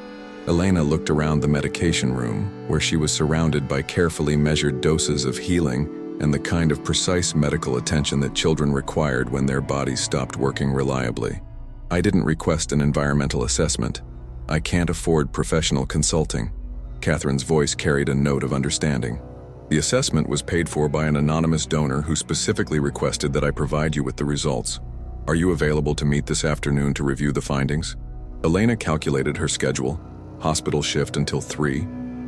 Elena looked around the medication room, where she was surrounded by carefully measured doses of healing and the kind of precise medical attention that children required when their bodies stopped working reliably. I didn't request an environmental assessment. I can't afford professional consulting. Catherine's voice carried a note of understanding. The assessment was paid for by an anonymous donor who specifically requested that I provide you with the results. Are you available to meet this afternoon to review the findings? Elena calculated her schedule. Hospital shift until 3,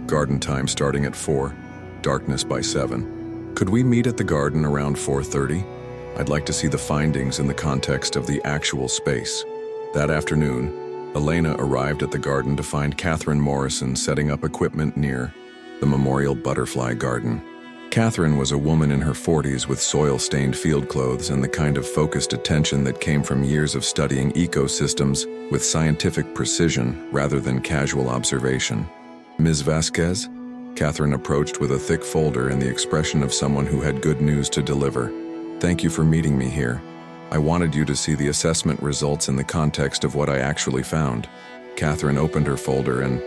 garden time starting at 4, darkness by 7. Could we meet at the garden around 4:30? I'd like to see the findings in the context of the actual space. That afternoon, Elena arrived at the garden to find Catherine Morrison setting up equipment near the Memorial Butterfly Garden. Catherine was a woman in her 40s with soil-stained field clothes and the kind of focused attention that came from years of studying ecosystems with scientific precision rather than casual observation. Ms. Vasquez? Catherine approached with a thick folder and the expression of someone who had good news to deliver. Thank you for meeting me here. I wanted you to see the assessment results in the context of what I actually found. Catherine opened her folder and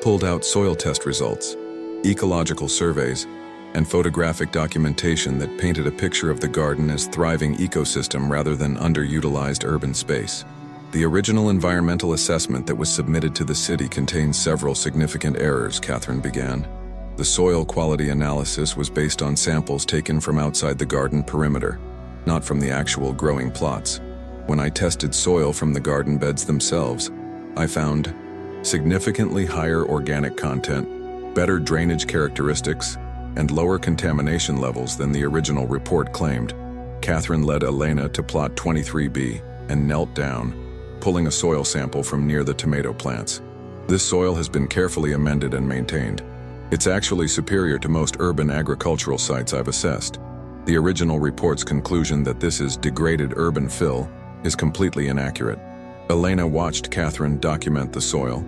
pulled out soil test results, ecological surveys, and photographic documentation that painted a picture of the garden as thriving ecosystem rather than underutilized urban space. The original environmental assessment that was submitted to the city contained several significant errors, Catherine began. The soil quality analysis was based on samples taken from outside the garden perimeter, not from the actual growing plots. When I tested soil from the garden beds themselves, I found significantly higher organic content, better drainage characteristics, and lower contamination levels than the original report claimed. Catherine led Elena to plot 23B and knelt down, pulling a soil sample from near the tomato plants. This soil has been carefully amended and maintained. It's actually superior to most urban agricultural sites I've assessed. The original report's conclusion that this is degraded urban fill is completely inaccurate. Elena watched Catherine document the soil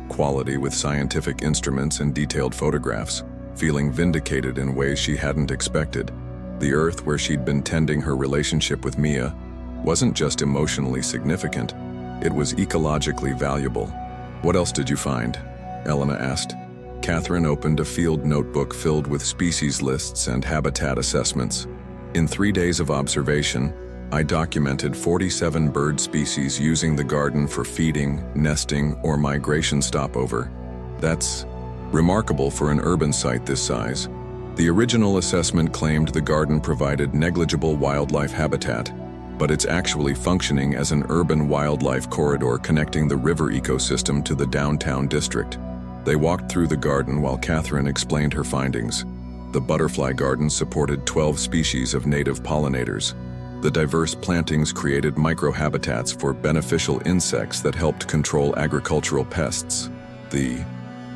quality with scientific instruments and detailed photographs, feeling vindicated in ways she hadn't expected. The earth where she'd been tending her relationship with Mia wasn't just emotionally significant, it was ecologically valuable. "What else did you find?" Elena asked. Catherine opened a field notebook filled with species lists and habitat assessments. In 3 days of observation, I documented 47 bird species using the garden for feeding, nesting, or migration stopover. That's remarkable for an urban site this size. The original assessment claimed the garden provided negligible wildlife habitat, but it's actually functioning as an urban wildlife corridor connecting the river ecosystem to the downtown district. They walked through the garden while Catherine explained her findings. The butterfly garden supported 12 species of native pollinators. The diverse plantings created microhabitats for beneficial insects that helped control agricultural pests. The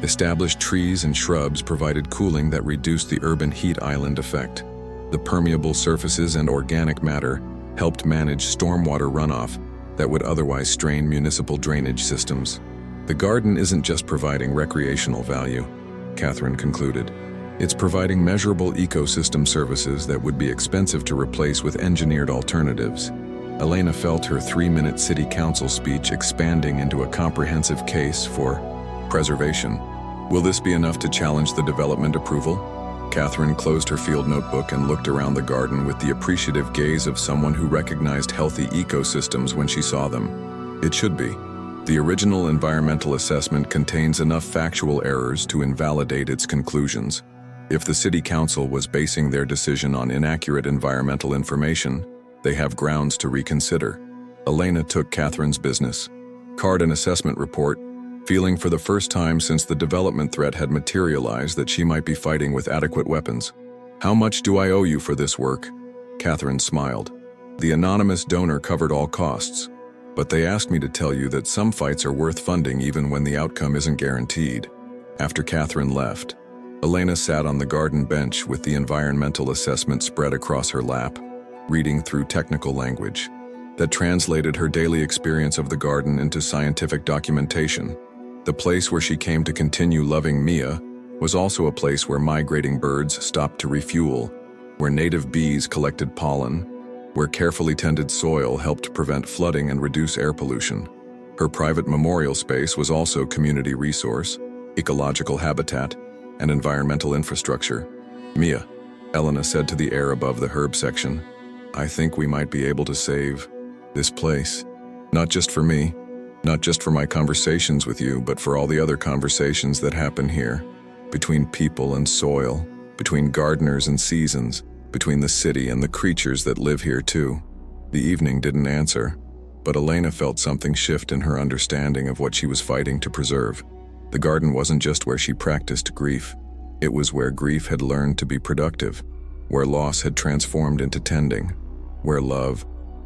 established trees and shrubs provided cooling that reduced the urban heat island effect. The permeable surfaces and organic matter helped manage stormwater runoff that would otherwise strain municipal drainage systems. The garden isn't just providing recreational value, Catherine concluded. It's providing measurable ecosystem services that would be expensive to replace with engineered alternatives. Elena felt her 3-minute city council speech expanding into a comprehensive case for preservation. Will this be enough to challenge the development approval? Catherine closed her field notebook and looked around the garden with the appreciative gaze of someone who recognized healthy ecosystems when she saw them. It should be. The original environmental assessment contains enough factual errors to invalidate its conclusions. If the city council was basing their decision on inaccurate environmental information, they have grounds to reconsider. Elena took Catherine's business card and assessment report, feeling for the first time since the development threat had materialized that she might be fighting with adequate weapons. "How much do I owe you for this work?" Catherine smiled. The anonymous donor covered all costs, but they asked me to tell you that some fights are worth funding even when the outcome isn't guaranteed. After Catherine left, Elena sat on the garden bench with the environmental assessment spread across her lap, reading through technical language that translated her daily experience of the garden into scientific documentation. The place where she came to continue loving Mia was also a place where migrating birds stopped to refuel, where native bees collected pollen, where carefully tended soil helped prevent flooding and reduce air pollution. Her private memorial space was also community resource, ecological habitat, and environmental infrastructure. "Mia," Elena said to the air above the herb section, "I think we might be able to save this place. Not just for me, not just for my conversations with you, but for all the other conversations that happen here, between people and soil, between gardeners and seasons, between the city and the creatures that live here too." The evening didn't answer, but Elena felt something shift in her understanding of what she was fighting to preserve. The garden wasn't just where she practiced grief. It was where grief had learned to be productive, where loss had transformed into tending, where love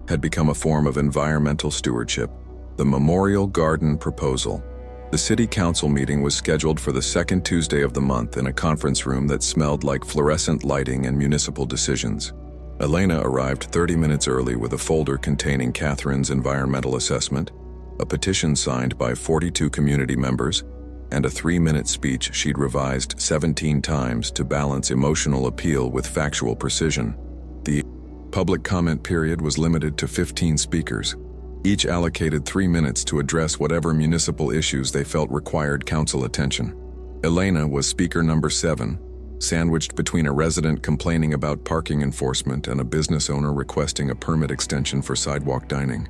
had become a form of environmental stewardship. The Memorial Garden Proposal. The city council meeting was scheduled for the second Tuesday of the month in a conference room that smelled like fluorescent lighting and municipal decisions. Elena arrived 30 minutes early with a folder containing Catherine's environmental assessment, a petition signed by 42 community members, and a 3-minute speech she'd revised 17 times to balance emotional appeal with factual precision. The public comment period was limited to 15 speakers, each allocated 3 minutes to address whatever municipal issues they felt required council attention. Elena was speaker number 7, sandwiched between a resident complaining about parking enforcement and a business owner requesting a permit extension for sidewalk dining.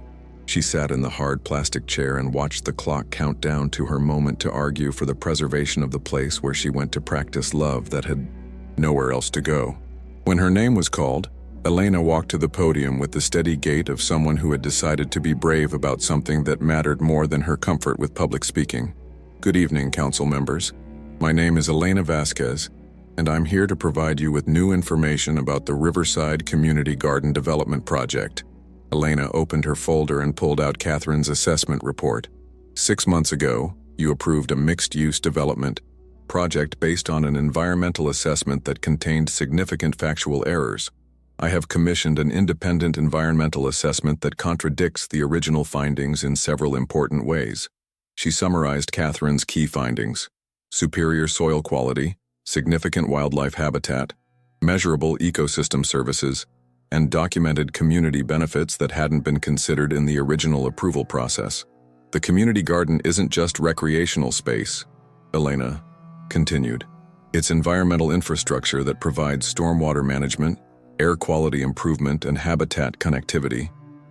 She sat in the hard plastic chair and watched the clock count down to her moment to argue for the preservation of the place where she went to practice love that had nowhere else to go. When her name was called, Elena walked to the podium with the steady gait of someone who had decided to be brave about something that mattered more than her comfort with public speaking. Good evening, council members. My name is Elena Vasquez, and I'm here to provide you with new information about the Riverside Community Garden Development Project. Elena opened her folder and pulled out Catherine's assessment report. 6 months ago, you approved a mixed-use development project based on an environmental assessment that contained significant factual errors. I have commissioned an independent environmental assessment that contradicts the original findings in several important ways. She summarized Catherine's key findings: superior soil quality, significant wildlife habitat, measurable ecosystem services, and documented community benefits that hadn't been considered in the original approval process. The community garden isn't just recreational space, Elena continued. It's environmental infrastructure that provides stormwater management, air quality improvement, and habitat connectivity.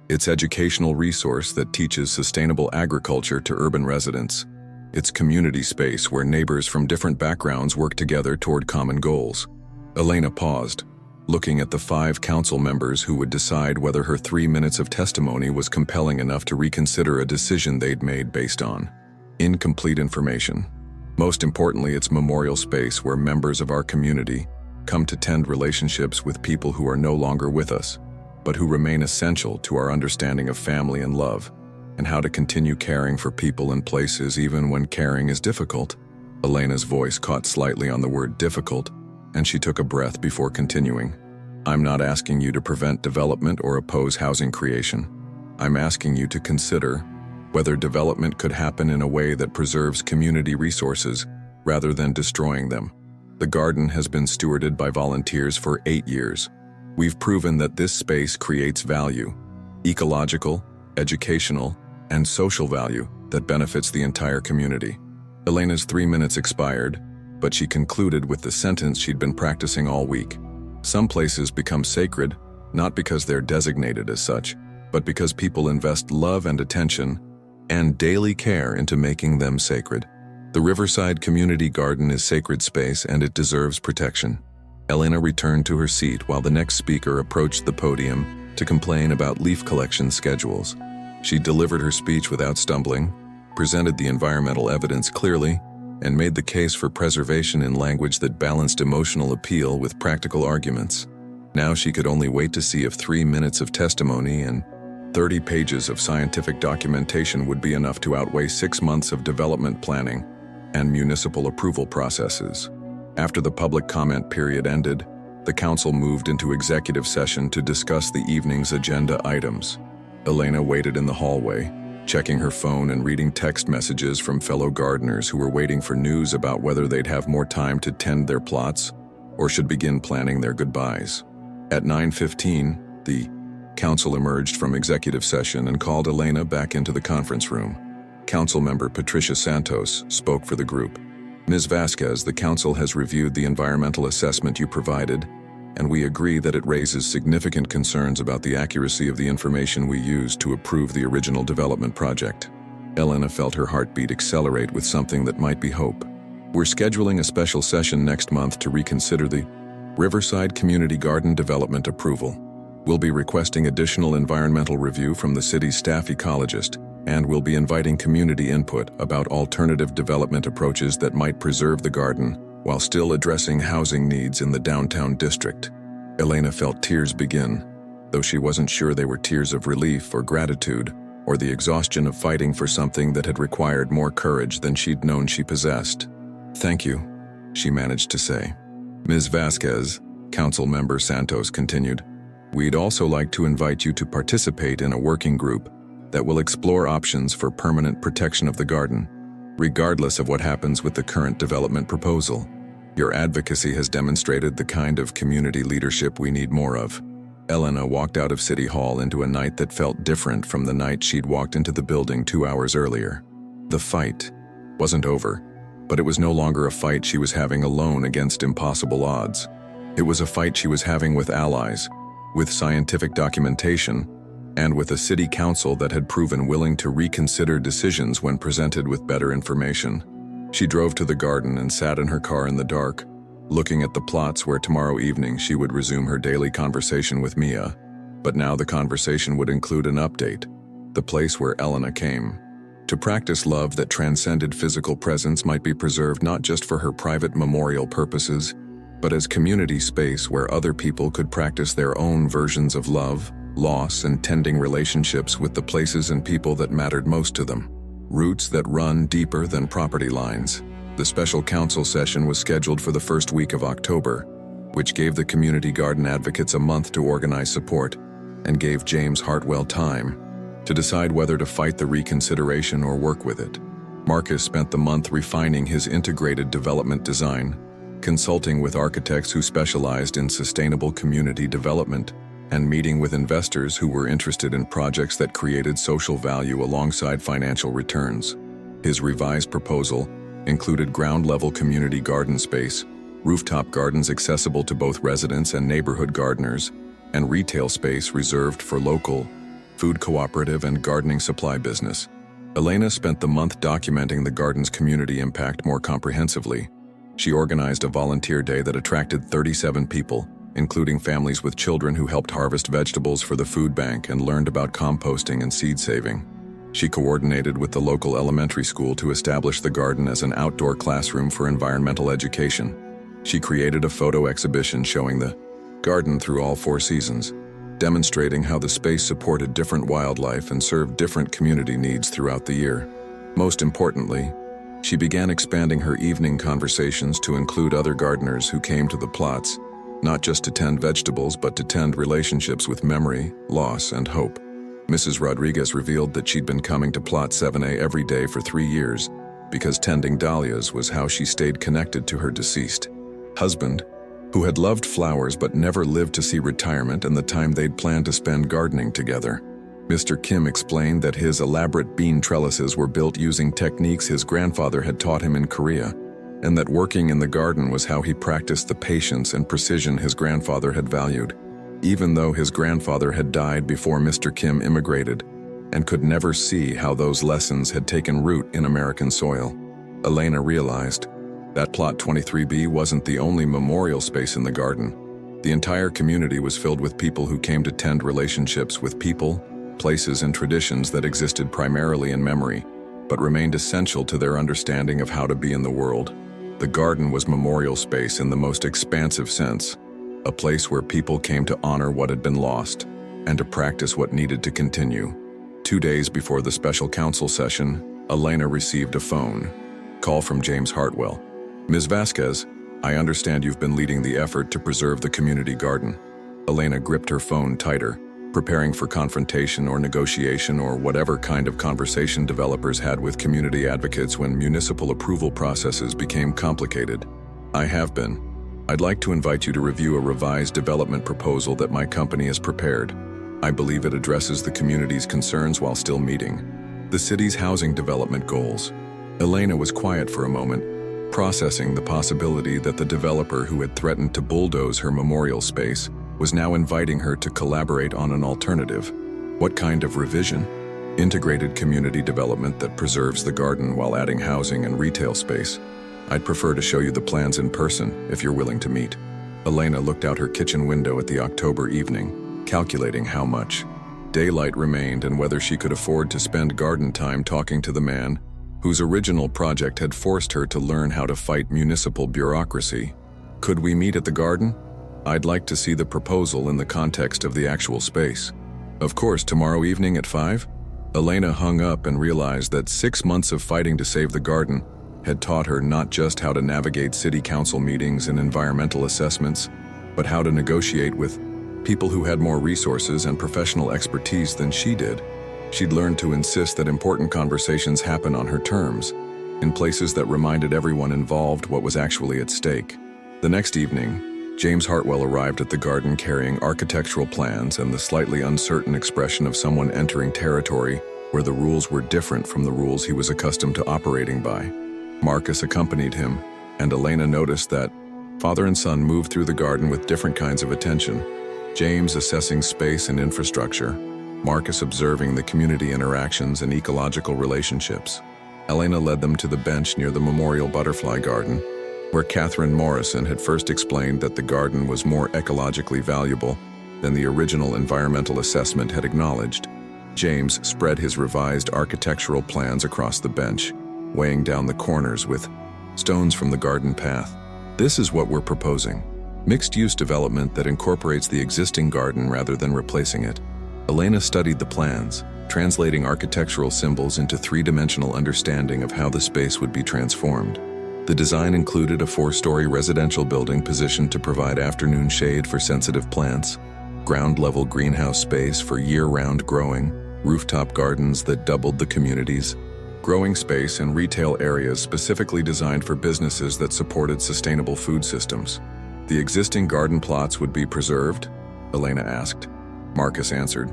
It's educational resource that teaches sustainable agriculture to urban residents. It's community space where neighbors from different backgrounds work together toward common goals. Elena paused, looking at the 5 council members who would decide whether her 3 minutes of testimony was compelling enough to reconsider a decision they'd made based on incomplete information. Most importantly, it's memorial space where members of our community come to tend relationships with people who are no longer with us, but who remain essential to our understanding of family and love, and how to continue caring for people and places even when caring is difficult. Elena's voice caught slightly on the word difficult, and she took a breath before continuing. I'm not asking you to prevent development or oppose housing creation. I'm asking you to consider whether development could happen in a way that preserves community resources rather than destroying them. The garden has been stewarded by volunteers for 8 years. We've proven that this space creates value, ecological, educational, and social value that benefits the entire community. Elena's 3 minutes expired, but she concluded with the sentence she'd been practicing all week. Some places become sacred, not because they're designated as such, but because people invest love and attention and daily care into making them sacred. The Riverside Community Garden is sacred space and it deserves protection. Elena returned to her seat while the next speaker approached the podium to complain about leaf collection schedules. She delivered her speech without stumbling, presented the environmental evidence clearly, and made the case for preservation in language that balanced emotional appeal with practical arguments. Now she could only wait to see if 3 minutes of testimony and 30 pages of scientific documentation would be enough to outweigh 6 months of development planning and municipal approval processes. After the public comment period ended, the council moved into executive session to discuss the evening's agenda items. Elena waited in the hallway, checking her phone and reading text messages from fellow gardeners who were waiting for news about whether they'd have more time to tend their plots or should begin planning their goodbyes. At 9:15, the council emerged from executive session and called Elena back into the conference room. Councilmember Patricia Santos spoke for the group. Ms. Vasquez, the council has reviewed the environmental assessment you provided, and we agree that it raises significant concerns about the accuracy of the information we used to approve the original development project. Elena felt her heartbeat accelerate with something that might be hope. We're scheduling a special session next month to reconsider the Riverside Community Garden Development approval. We'll be requesting additional environmental review from the city's staff ecologist, and we'll be inviting community input about alternative development approaches that might preserve the garden while still addressing housing needs in the downtown district. Elena felt tears begin, though she wasn't sure they were tears of relief or gratitude, or the exhaustion of fighting for something that had required more courage than she'd known she possessed. Thank you, she managed to say. Ms. Vasquez, Council Member Santos continued, we'd also like to invite you to participate in a working group that will explore options for permanent protection of the garden, regardless of what happens with the current development proposal. Your advocacy has demonstrated the kind of community leadership we need more of. Elena walked out of City Hall into a night that felt different from the night she'd walked into the building 2 hours earlier. The fight wasn't over, But it was no longer a fight she was having alone against impossible odds. It was a fight she was having with allies, with scientific documentation, and with a city council that had proven willing to reconsider decisions when presented with better information. She drove to the garden and sat in her car in the dark, looking at the plots where tomorrow evening she would resume her daily conversation with Mia. But now the conversation would include an update, the place where Elena came. To practice love that transcended physical presence might be preserved not just for her private memorial purposes, but as community space where other people could practice their own versions of love, loss, and tending relationships with the places and people that mattered most to them. Roots that run deeper than property lines. The special council session was scheduled for the first week of October, which gave the community garden advocates a month to organize support and gave James Hartwell time to decide whether to fight the reconsideration or work with it. Marcus spent the month refining his integrated development design, consulting with architects who specialized in sustainable community development, and meeting with investors who were interested in projects that created social value alongside financial returns. His revised proposal included ground-level community garden space, rooftop gardens accessible to both residents and neighborhood gardeners, and retail space reserved for local, food cooperative and gardening supply business. Elena spent the month documenting the garden's community impact more comprehensively. She organized a volunteer day that attracted 37 people, including families with children who helped harvest vegetables for the food bank and learned about composting and seed saving. She coordinated with the local elementary school to establish the garden as an outdoor classroom for environmental education. She created a photo exhibition showing the garden through all 4 seasons, demonstrating how the space supported different wildlife and served different community needs throughout the year. Most importantly, she began expanding her evening conversations to include other gardeners who came to the plots, not just to tend vegetables but to tend relationships with memory, loss, and hope. Mrs. Rodriguez revealed that she'd been coming to Plot 7A every day for 3 years because tending dahlias was how she stayed connected to her deceased husband, who had loved flowers but never lived to see retirement and the time they'd planned to spend gardening together. Mr. Kim explained that his elaborate bean trellises were built using techniques his grandfather had taught him in Korea, and that working in the garden was how he practiced the patience and precision his grandfather had valued, even though his grandfather had died before Mr. Kim immigrated and could never see how those lessons had taken root in American soil. Elena realized that Plot 23B wasn't the only memorial space in the garden. The entire community was filled with people who came to tend relationships with people, places, and traditions that existed primarily in memory, but remained essential to their understanding of how to be in the world. The garden was memorial space in the most expansive sense, a place where people came to honor what had been lost and to practice what needed to continue. 2 days before the special council session, Elena received a phone call from James Hartwell. "Ms. Vasquez, I understand you've been leading the effort to preserve the community garden." Elena gripped her phone tighter, preparing for confrontation or negotiation or whatever kind of conversation developers had with community advocates when municipal approval processes became complicated. "I have been. I'd like to invite you to review a revised development proposal that my company has prepared. I believe it addresses the community's concerns while still meeting the city's housing development goals." Elena was quiet for a moment, processing the possibility that the developer who had threatened to bulldoze her memorial space was now inviting her to collaborate on an alternative. What kind of revision? Integrated community development that preserves the garden while adding housing and retail space. "I'd prefer to show you the plans in person, if you're willing to meet." Elena looked out her kitchen window at the October evening, calculating how much daylight remained and whether she could afford to spend garden time talking to the man whose original project had forced her to learn how to fight municipal bureaucracy. "Could we meet at the garden? I'd like to see the proposal in the context of the actual space." "Of course, tomorrow evening at 5? Elena hung up and realized that 6 months of fighting to save the garden had taught her not just how to navigate city council meetings and environmental assessments, but how to negotiate with people who had more resources and professional expertise than she did. She'd learned to insist that important conversations happen on her terms, in places that reminded everyone involved what was actually at stake. The next evening, James Hartwell arrived at the garden carrying architectural plans and the slightly uncertain expression of someone entering territory where the rules were different from the rules he was accustomed to operating by. Marcus accompanied him, and Elena noticed that father and son moved through the garden with different kinds of attention. James assessing space and infrastructure, Marcus observing the community interactions and ecological relationships. Elena led them to the bench near the Memorial Butterfly Garden, where Catherine Morrison had first explained that the garden was more ecologically valuable than the original environmental assessment had acknowledged. James spread his revised architectural plans across the bench, weighing down the corners with stones from the garden path. This is what we're proposing. Mixed-use development that incorporates the existing garden rather than replacing it. Elena studied the plans, translating architectural symbols into three-dimensional understanding of how the space would be transformed. The design included a 4-story residential building positioned to provide afternoon shade for sensitive plants, ground-level greenhouse space for year-round growing, rooftop gardens that doubled the community's growing space, and retail areas specifically designed for businesses that supported sustainable food systems. The existing garden plots would be preserved? Elena asked. Marcus answered.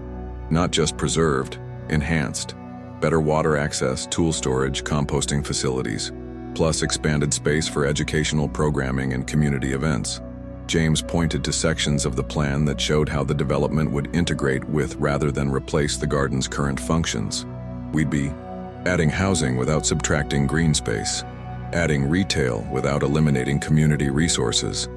Not just preserved, enhanced. Better water access, tool storage, composting facilities, plus expanded space for educational programming and community events. James pointed to sections of the plan that showed how the development would integrate with rather than replace the garden's current functions. We'd be adding housing without subtracting green space, adding retail without eliminating community resources.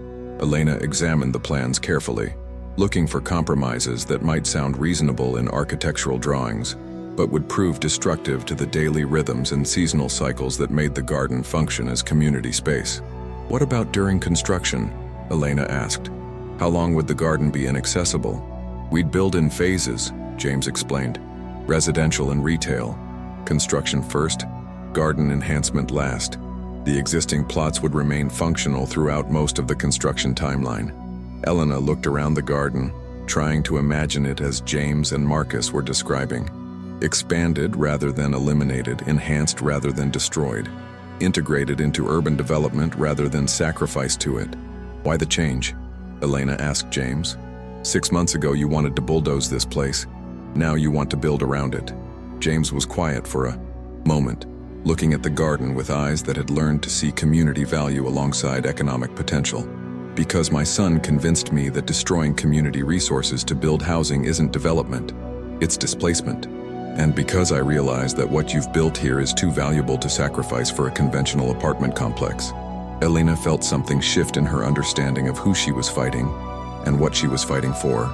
Elena examined the plans carefully, looking for compromises that might sound reasonable in architectural drawings, but would prove destructive to the daily rhythms and seasonal cycles that made the garden function as community space. What about during construction? Elena asked. How long would the garden be inaccessible? We'd build in phases, James explained. Residential and retail. Construction first, garden enhancement last. The existing plots would remain functional throughout most of the construction timeline. Elena looked around the garden, trying to imagine it as James and Marcus were describing. Expanded rather than eliminated, enhanced rather than destroyed, integrated into urban development rather than sacrificed to it. Why the change? Elena asked James. 6 months ago you wanted to bulldoze this place. Now you want to build around it. James was quiet for a moment, looking at the garden with eyes that had learned to see community value alongside economic potential. Because my son convinced me that destroying community resources to build housing isn't development, it's displacement. And because I realized that what you've built here is too valuable to sacrifice for a conventional apartment complex. Elena felt something shift in her understanding of who she was fighting and what she was fighting for.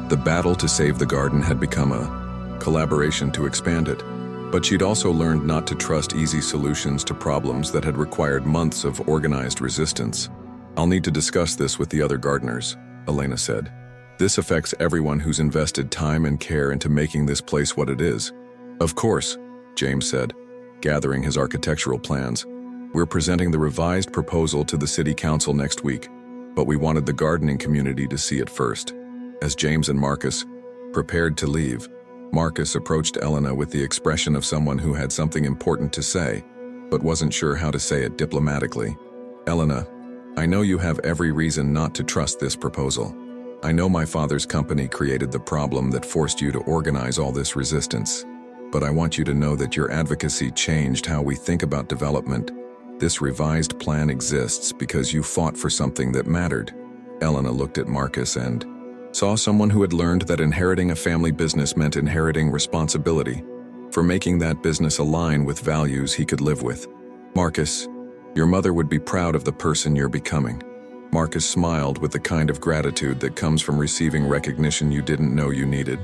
The battle to save the garden had become a collaboration to expand it, but she'd also learned not to trust easy solutions to problems that had required months of organized resistance. I'll need to discuss this with the other gardeners, Elena said. This affects everyone who's invested time and care into making this place what it is. Of course, James said, gathering his architectural plans. We're presenting the revised proposal to the city council next week, but we wanted the gardening community to see it first. As James and Marcus prepared to leave, Marcus approached Elena with the expression of someone who had something important to say, but wasn't sure how to say it diplomatically. Elena, I know you have every reason not to trust this proposal. I know my father's company created the problem that forced you to organize all this resistance, but I want you to know that your advocacy changed how we think about development. This revised plan exists because you fought for something that mattered. Elena looked at Marcus and saw someone who had learned that inheriting a family business meant inheriting responsibility for making that business align with values he could live with. Marcus, your mother would be proud of the person you're becoming. Marcus smiled with the kind of gratitude that comes from receiving recognition you didn't know you needed.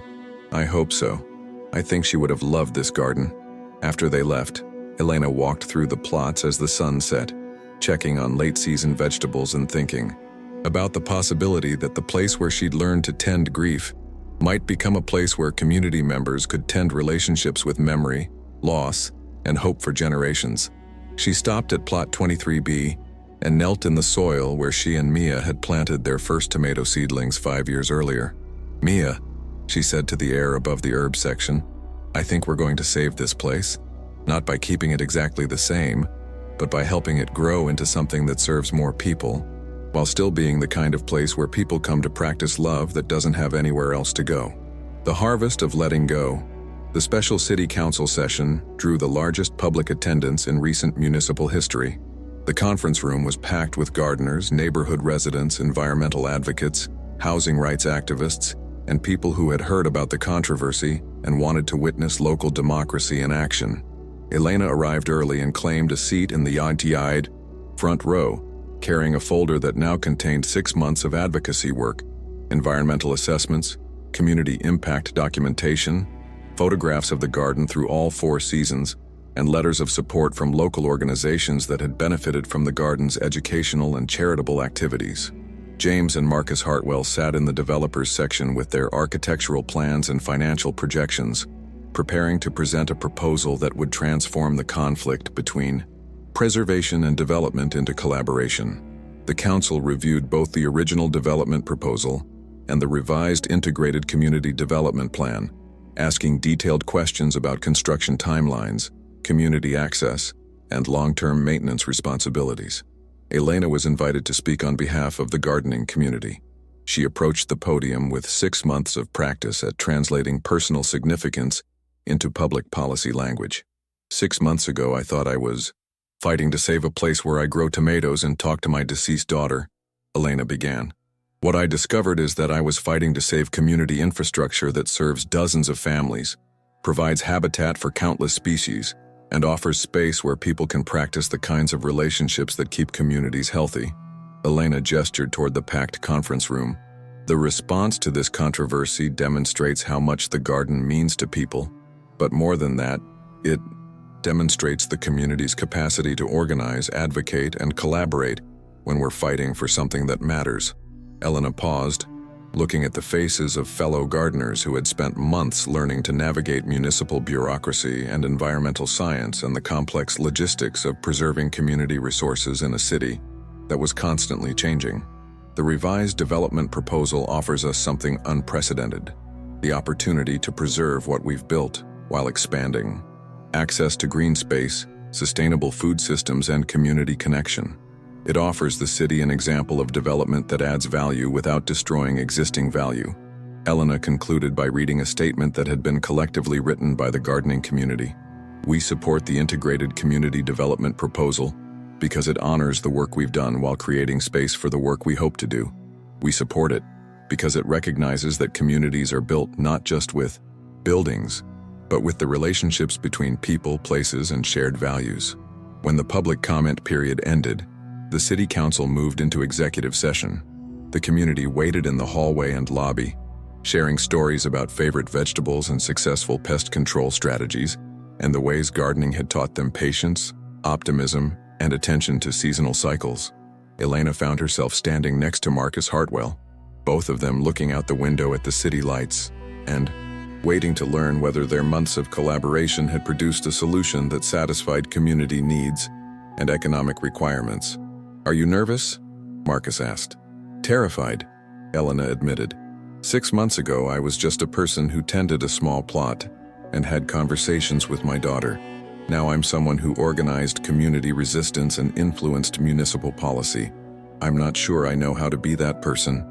I hope so. I think she would have loved this garden. After they left, Elena walked through the plots as the sun set, checking on late-season vegetables and thinking about the possibility that the place where she'd learned to tend grief might become a place where community members could tend relationships with memory, loss, and hope for generations. She stopped at plot 23B and knelt in the soil where she and Mia had planted their first tomato seedlings 5 years earlier. Mia, she said to the air above the herb section, I think we're going to save this place, not by keeping it exactly the same, but by helping it grow into something that serves more people, while still being the kind of place where people come to practice love that doesn't have anywhere else to go. The harvest of letting go. The special city council session drew the largest public attendance in recent municipal history. The conference room was packed with gardeners, neighborhood residents, environmental advocates, housing rights activists, and people who had heard about the controversy and wanted to witness local democracy in action. Elena arrived early and claimed a seat in the yad-eyed front row, carrying a folder that now contained 6 months of advocacy work, environmental assessments, community impact documentation, photographs of the garden through all 4 seasons, and letters of support from local organizations that had benefited from the garden's educational and charitable activities. James and Marcus Hartwell sat in the developers section with their architectural plans and financial projections, preparing to present a proposal that would transform the conflict between preservation and development into collaboration. The council reviewed both the original development proposal and the revised integrated community development plan, asking detailed questions about construction timelines, community access, and long-term maintenance responsibilities. Elena was invited to speak on behalf of the gardening community. She approached the podium with 6 months of practice at translating personal significance into public policy language. 6 months ago, I thought I was fighting to save a place where I grow tomatoes and talk to my deceased daughter, Elena began. What I discovered is that I was fighting to save community infrastructure that serves dozens of families, provides habitat for countless species, and offers space where people can practice the kinds of relationships that keep communities healthy. Elena gestured toward the packed conference room. The response to this controversy demonstrates how much the garden means to people, but more than that, it demonstrates the community's capacity to organize, advocate, and collaborate when we're fighting for something that matters. Elena paused, looking at the faces of fellow gardeners who had spent months learning to navigate municipal bureaucracy and environmental science and the complex logistics of preserving community resources in a city that was constantly changing. The revised development proposal offers us something unprecedented: the opportunity to preserve what we've built while expanding. Access to green space, sustainable food systems, and community connection. It offers the city an example of development that adds value without destroying existing value. Elena concluded by reading a statement that had been collectively written by the gardening community. We support the integrated community development proposal because it honors the work we've done while creating space for the work we hope to do. We support it because it recognizes that communities are built not just with buildings, but with the relationships between people, places, and shared values. When the public comment period ended, the city council moved into executive session. The community waited in the hallway and lobby, sharing stories about favorite vegetables and successful pest control strategies, and the ways gardening had taught them patience, optimism, and attention to seasonal cycles. Elena found herself standing next to Marcus Hartwell, both of them looking out the window at the city lights, and waiting to learn whether their months of collaboration had produced a solution that satisfied community needs and economic requirements. Are you nervous? Marcus asked. Terrified, Elena admitted. 6 months ago, I was just a person who tended a small plot and had conversations with my daughter. Now I'm someone who organized community resistance and influenced municipal policy. I'm not sure I know how to be that person.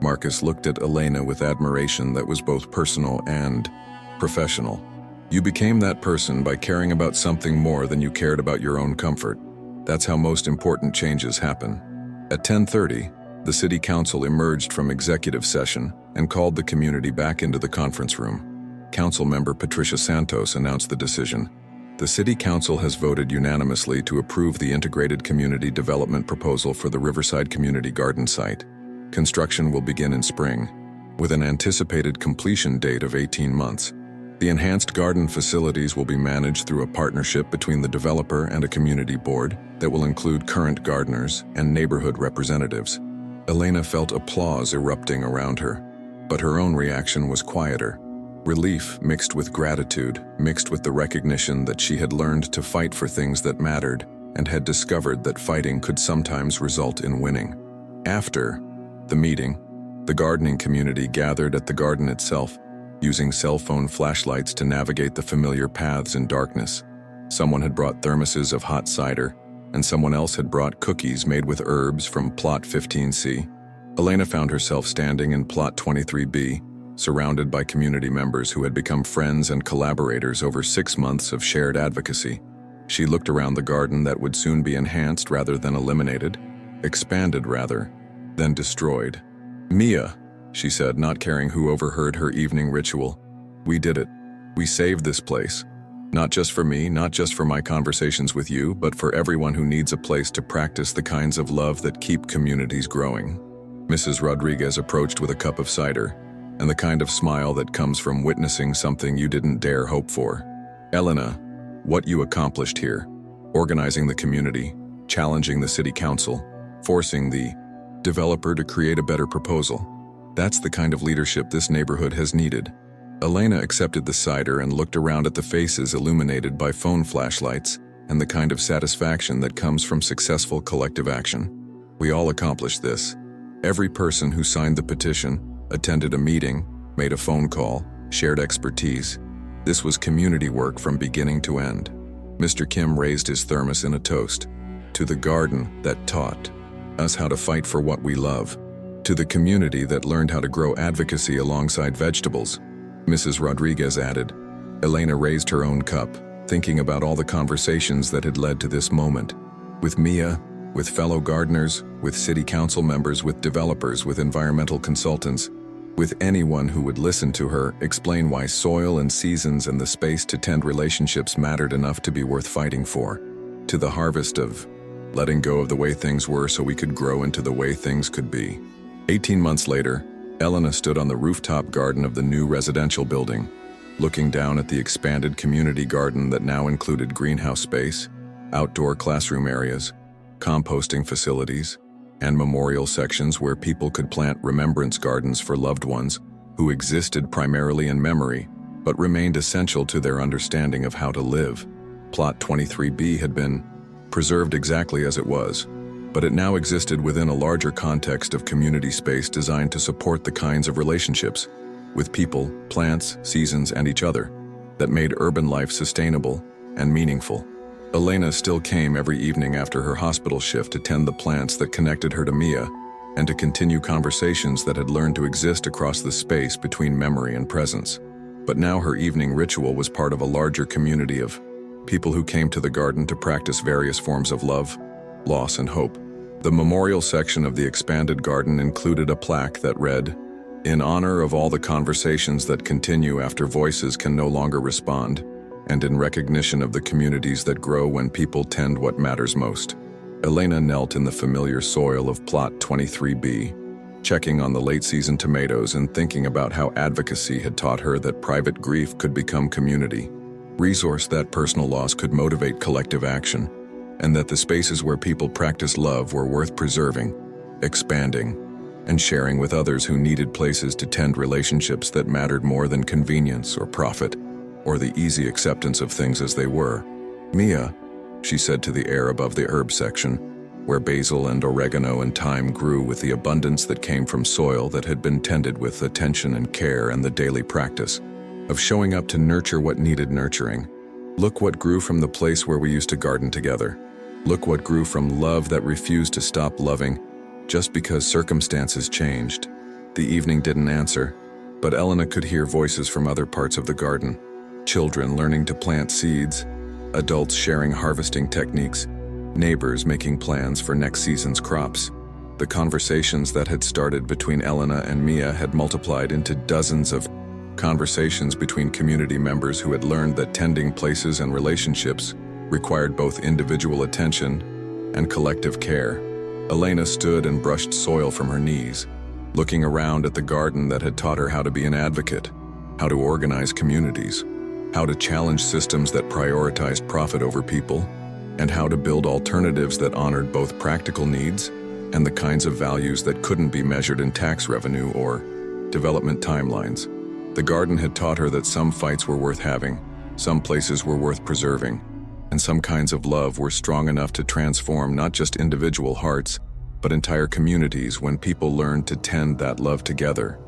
Marcus looked at Elena with admiration that was both personal and professional. You became that person by caring about something more than you cared about your own comfort. That's how most important changes happen. At 10:30, the city council emerged from executive session and called the community back into the conference room. Council member Patricia Santos announced the decision. The city council has voted unanimously to approve the integrated community development proposal for the Riverside Community Garden site. Construction will begin in spring, with an anticipated completion date of 18 months. The enhanced garden facilities will be managed through a partnership between the developer and a community board that will include current gardeners and neighborhood representatives. Elena felt applause erupting around her, but her own reaction was quieter. Relief mixed with gratitude, mixed with the recognition that she had learned to fight for things that mattered and had discovered that fighting could sometimes result in winning. After the meeting, the gardening community gathered at the garden itself, using cell phone flashlights to navigate the familiar paths in darkness. Someone had brought thermoses of hot cider, and someone else had brought cookies made with herbs from Plot 15C. Elena found herself standing in Plot 23B, surrounded by community members who had become friends and collaborators over 6 months of shared advocacy. She looked around the garden that would soon be enhanced rather than eliminated, expanded rather than destroyed. "Mia," she said, not caring who overheard her evening ritual, "we did it. We saved this place. Not just for me, not just for my conversations with you, but for everyone who needs a place to practice the kinds of love that keep communities growing." Mrs. Rodriguez approached with a cup of cider, and the kind of smile that comes from witnessing something you didn't dare hope for. "Elena, what you accomplished here, organizing the community, challenging the city council, forcing the developer to create a better proposal. That's the kind of leadership this neighborhood has needed." Elena accepted the cider and looked around at the faces illuminated by phone flashlights and the kind of satisfaction that comes from successful collective action. "We all accomplished this. Every person who signed the petition, attended a meeting, made a phone call, shared expertise. This was community work from beginning to end." Mr. Kim raised his thermos in a toast. "To the garden that taught us how to fight for what we love. To the community that learned how to grow advocacy alongside vegetables," Mrs. Rodriguez added. Elena raised her own cup, thinking about all the conversations that had led to this moment. With Mia, with fellow gardeners, with city council members, with developers, with environmental consultants, with anyone who would listen to her explain why soil and seasons and the space to tend relationships mattered enough to be worth fighting for. To the harvest of letting go of the way things were so we could grow into the way things could be. 18 months later, Elena stood on the rooftop garden of the new residential building, looking down at the expanded community garden that now included greenhouse space, outdoor classroom areas, composting facilities, and memorial sections where people could plant remembrance gardens for loved ones who existed primarily in memory but remained essential to their understanding of how to live. Plot 23B had been preserved exactly as it was, but it now existed within a larger context of community space designed to support the kinds of relationships with people, plants, seasons, and each other that made urban life sustainable and meaningful. Elena still came every evening after her hospital shift to tend the plants that connected her to Mia and to continue conversations that had learned to exist across the space between memory and presence. But now her evening ritual was part of a larger community of people who came to the garden to practice various forms of love, loss, and hope. The memorial section of the expanded garden included a plaque that read, "In honor of all the conversations that continue after voices can no longer respond, and in recognition of the communities that grow when people tend what matters most." Elena knelt in the familiar soil of Plot 23B, checking on the late-season tomatoes and thinking about how advocacy had taught her that private grief could become community, resource that personal loss could motivate collective action, and that the spaces where people practice love were worth preserving, expanding, and sharing with others who needed places to tend relationships that mattered more than convenience or profit, or the easy acceptance of things as they were. "Mia," she said to the air above the herb section, where basil and oregano and thyme grew with the abundance that came from soil that had been tended with attention and care and the daily practice of showing up to nurture what needed nurturing. "Look what grew from the place where we used to garden together. Look what grew from love that refused to stop loving just because circumstances changed." The evening didn't answer, but Elena could hear voices from other parts of the garden. Children learning to plant seeds, adults sharing harvesting techniques, neighbors making plans for next season's crops. The conversations that had started between Elena and Mia had multiplied into dozens of conversations between community members who had learned that tending places and relationships required both individual attention and collective care. Elena stood and brushed soil from her knees, looking around at the garden that had taught her how to be an advocate, how to organize communities, how to challenge systems that prioritized profit over people, and how to build alternatives that honored both practical needs and the kinds of values that couldn't be measured in tax revenue or development timelines. The garden had taught her that some fights were worth having, some places were worth preserving, and some kinds of love were strong enough to transform not just individual hearts, but entire communities when people learned to tend that love together.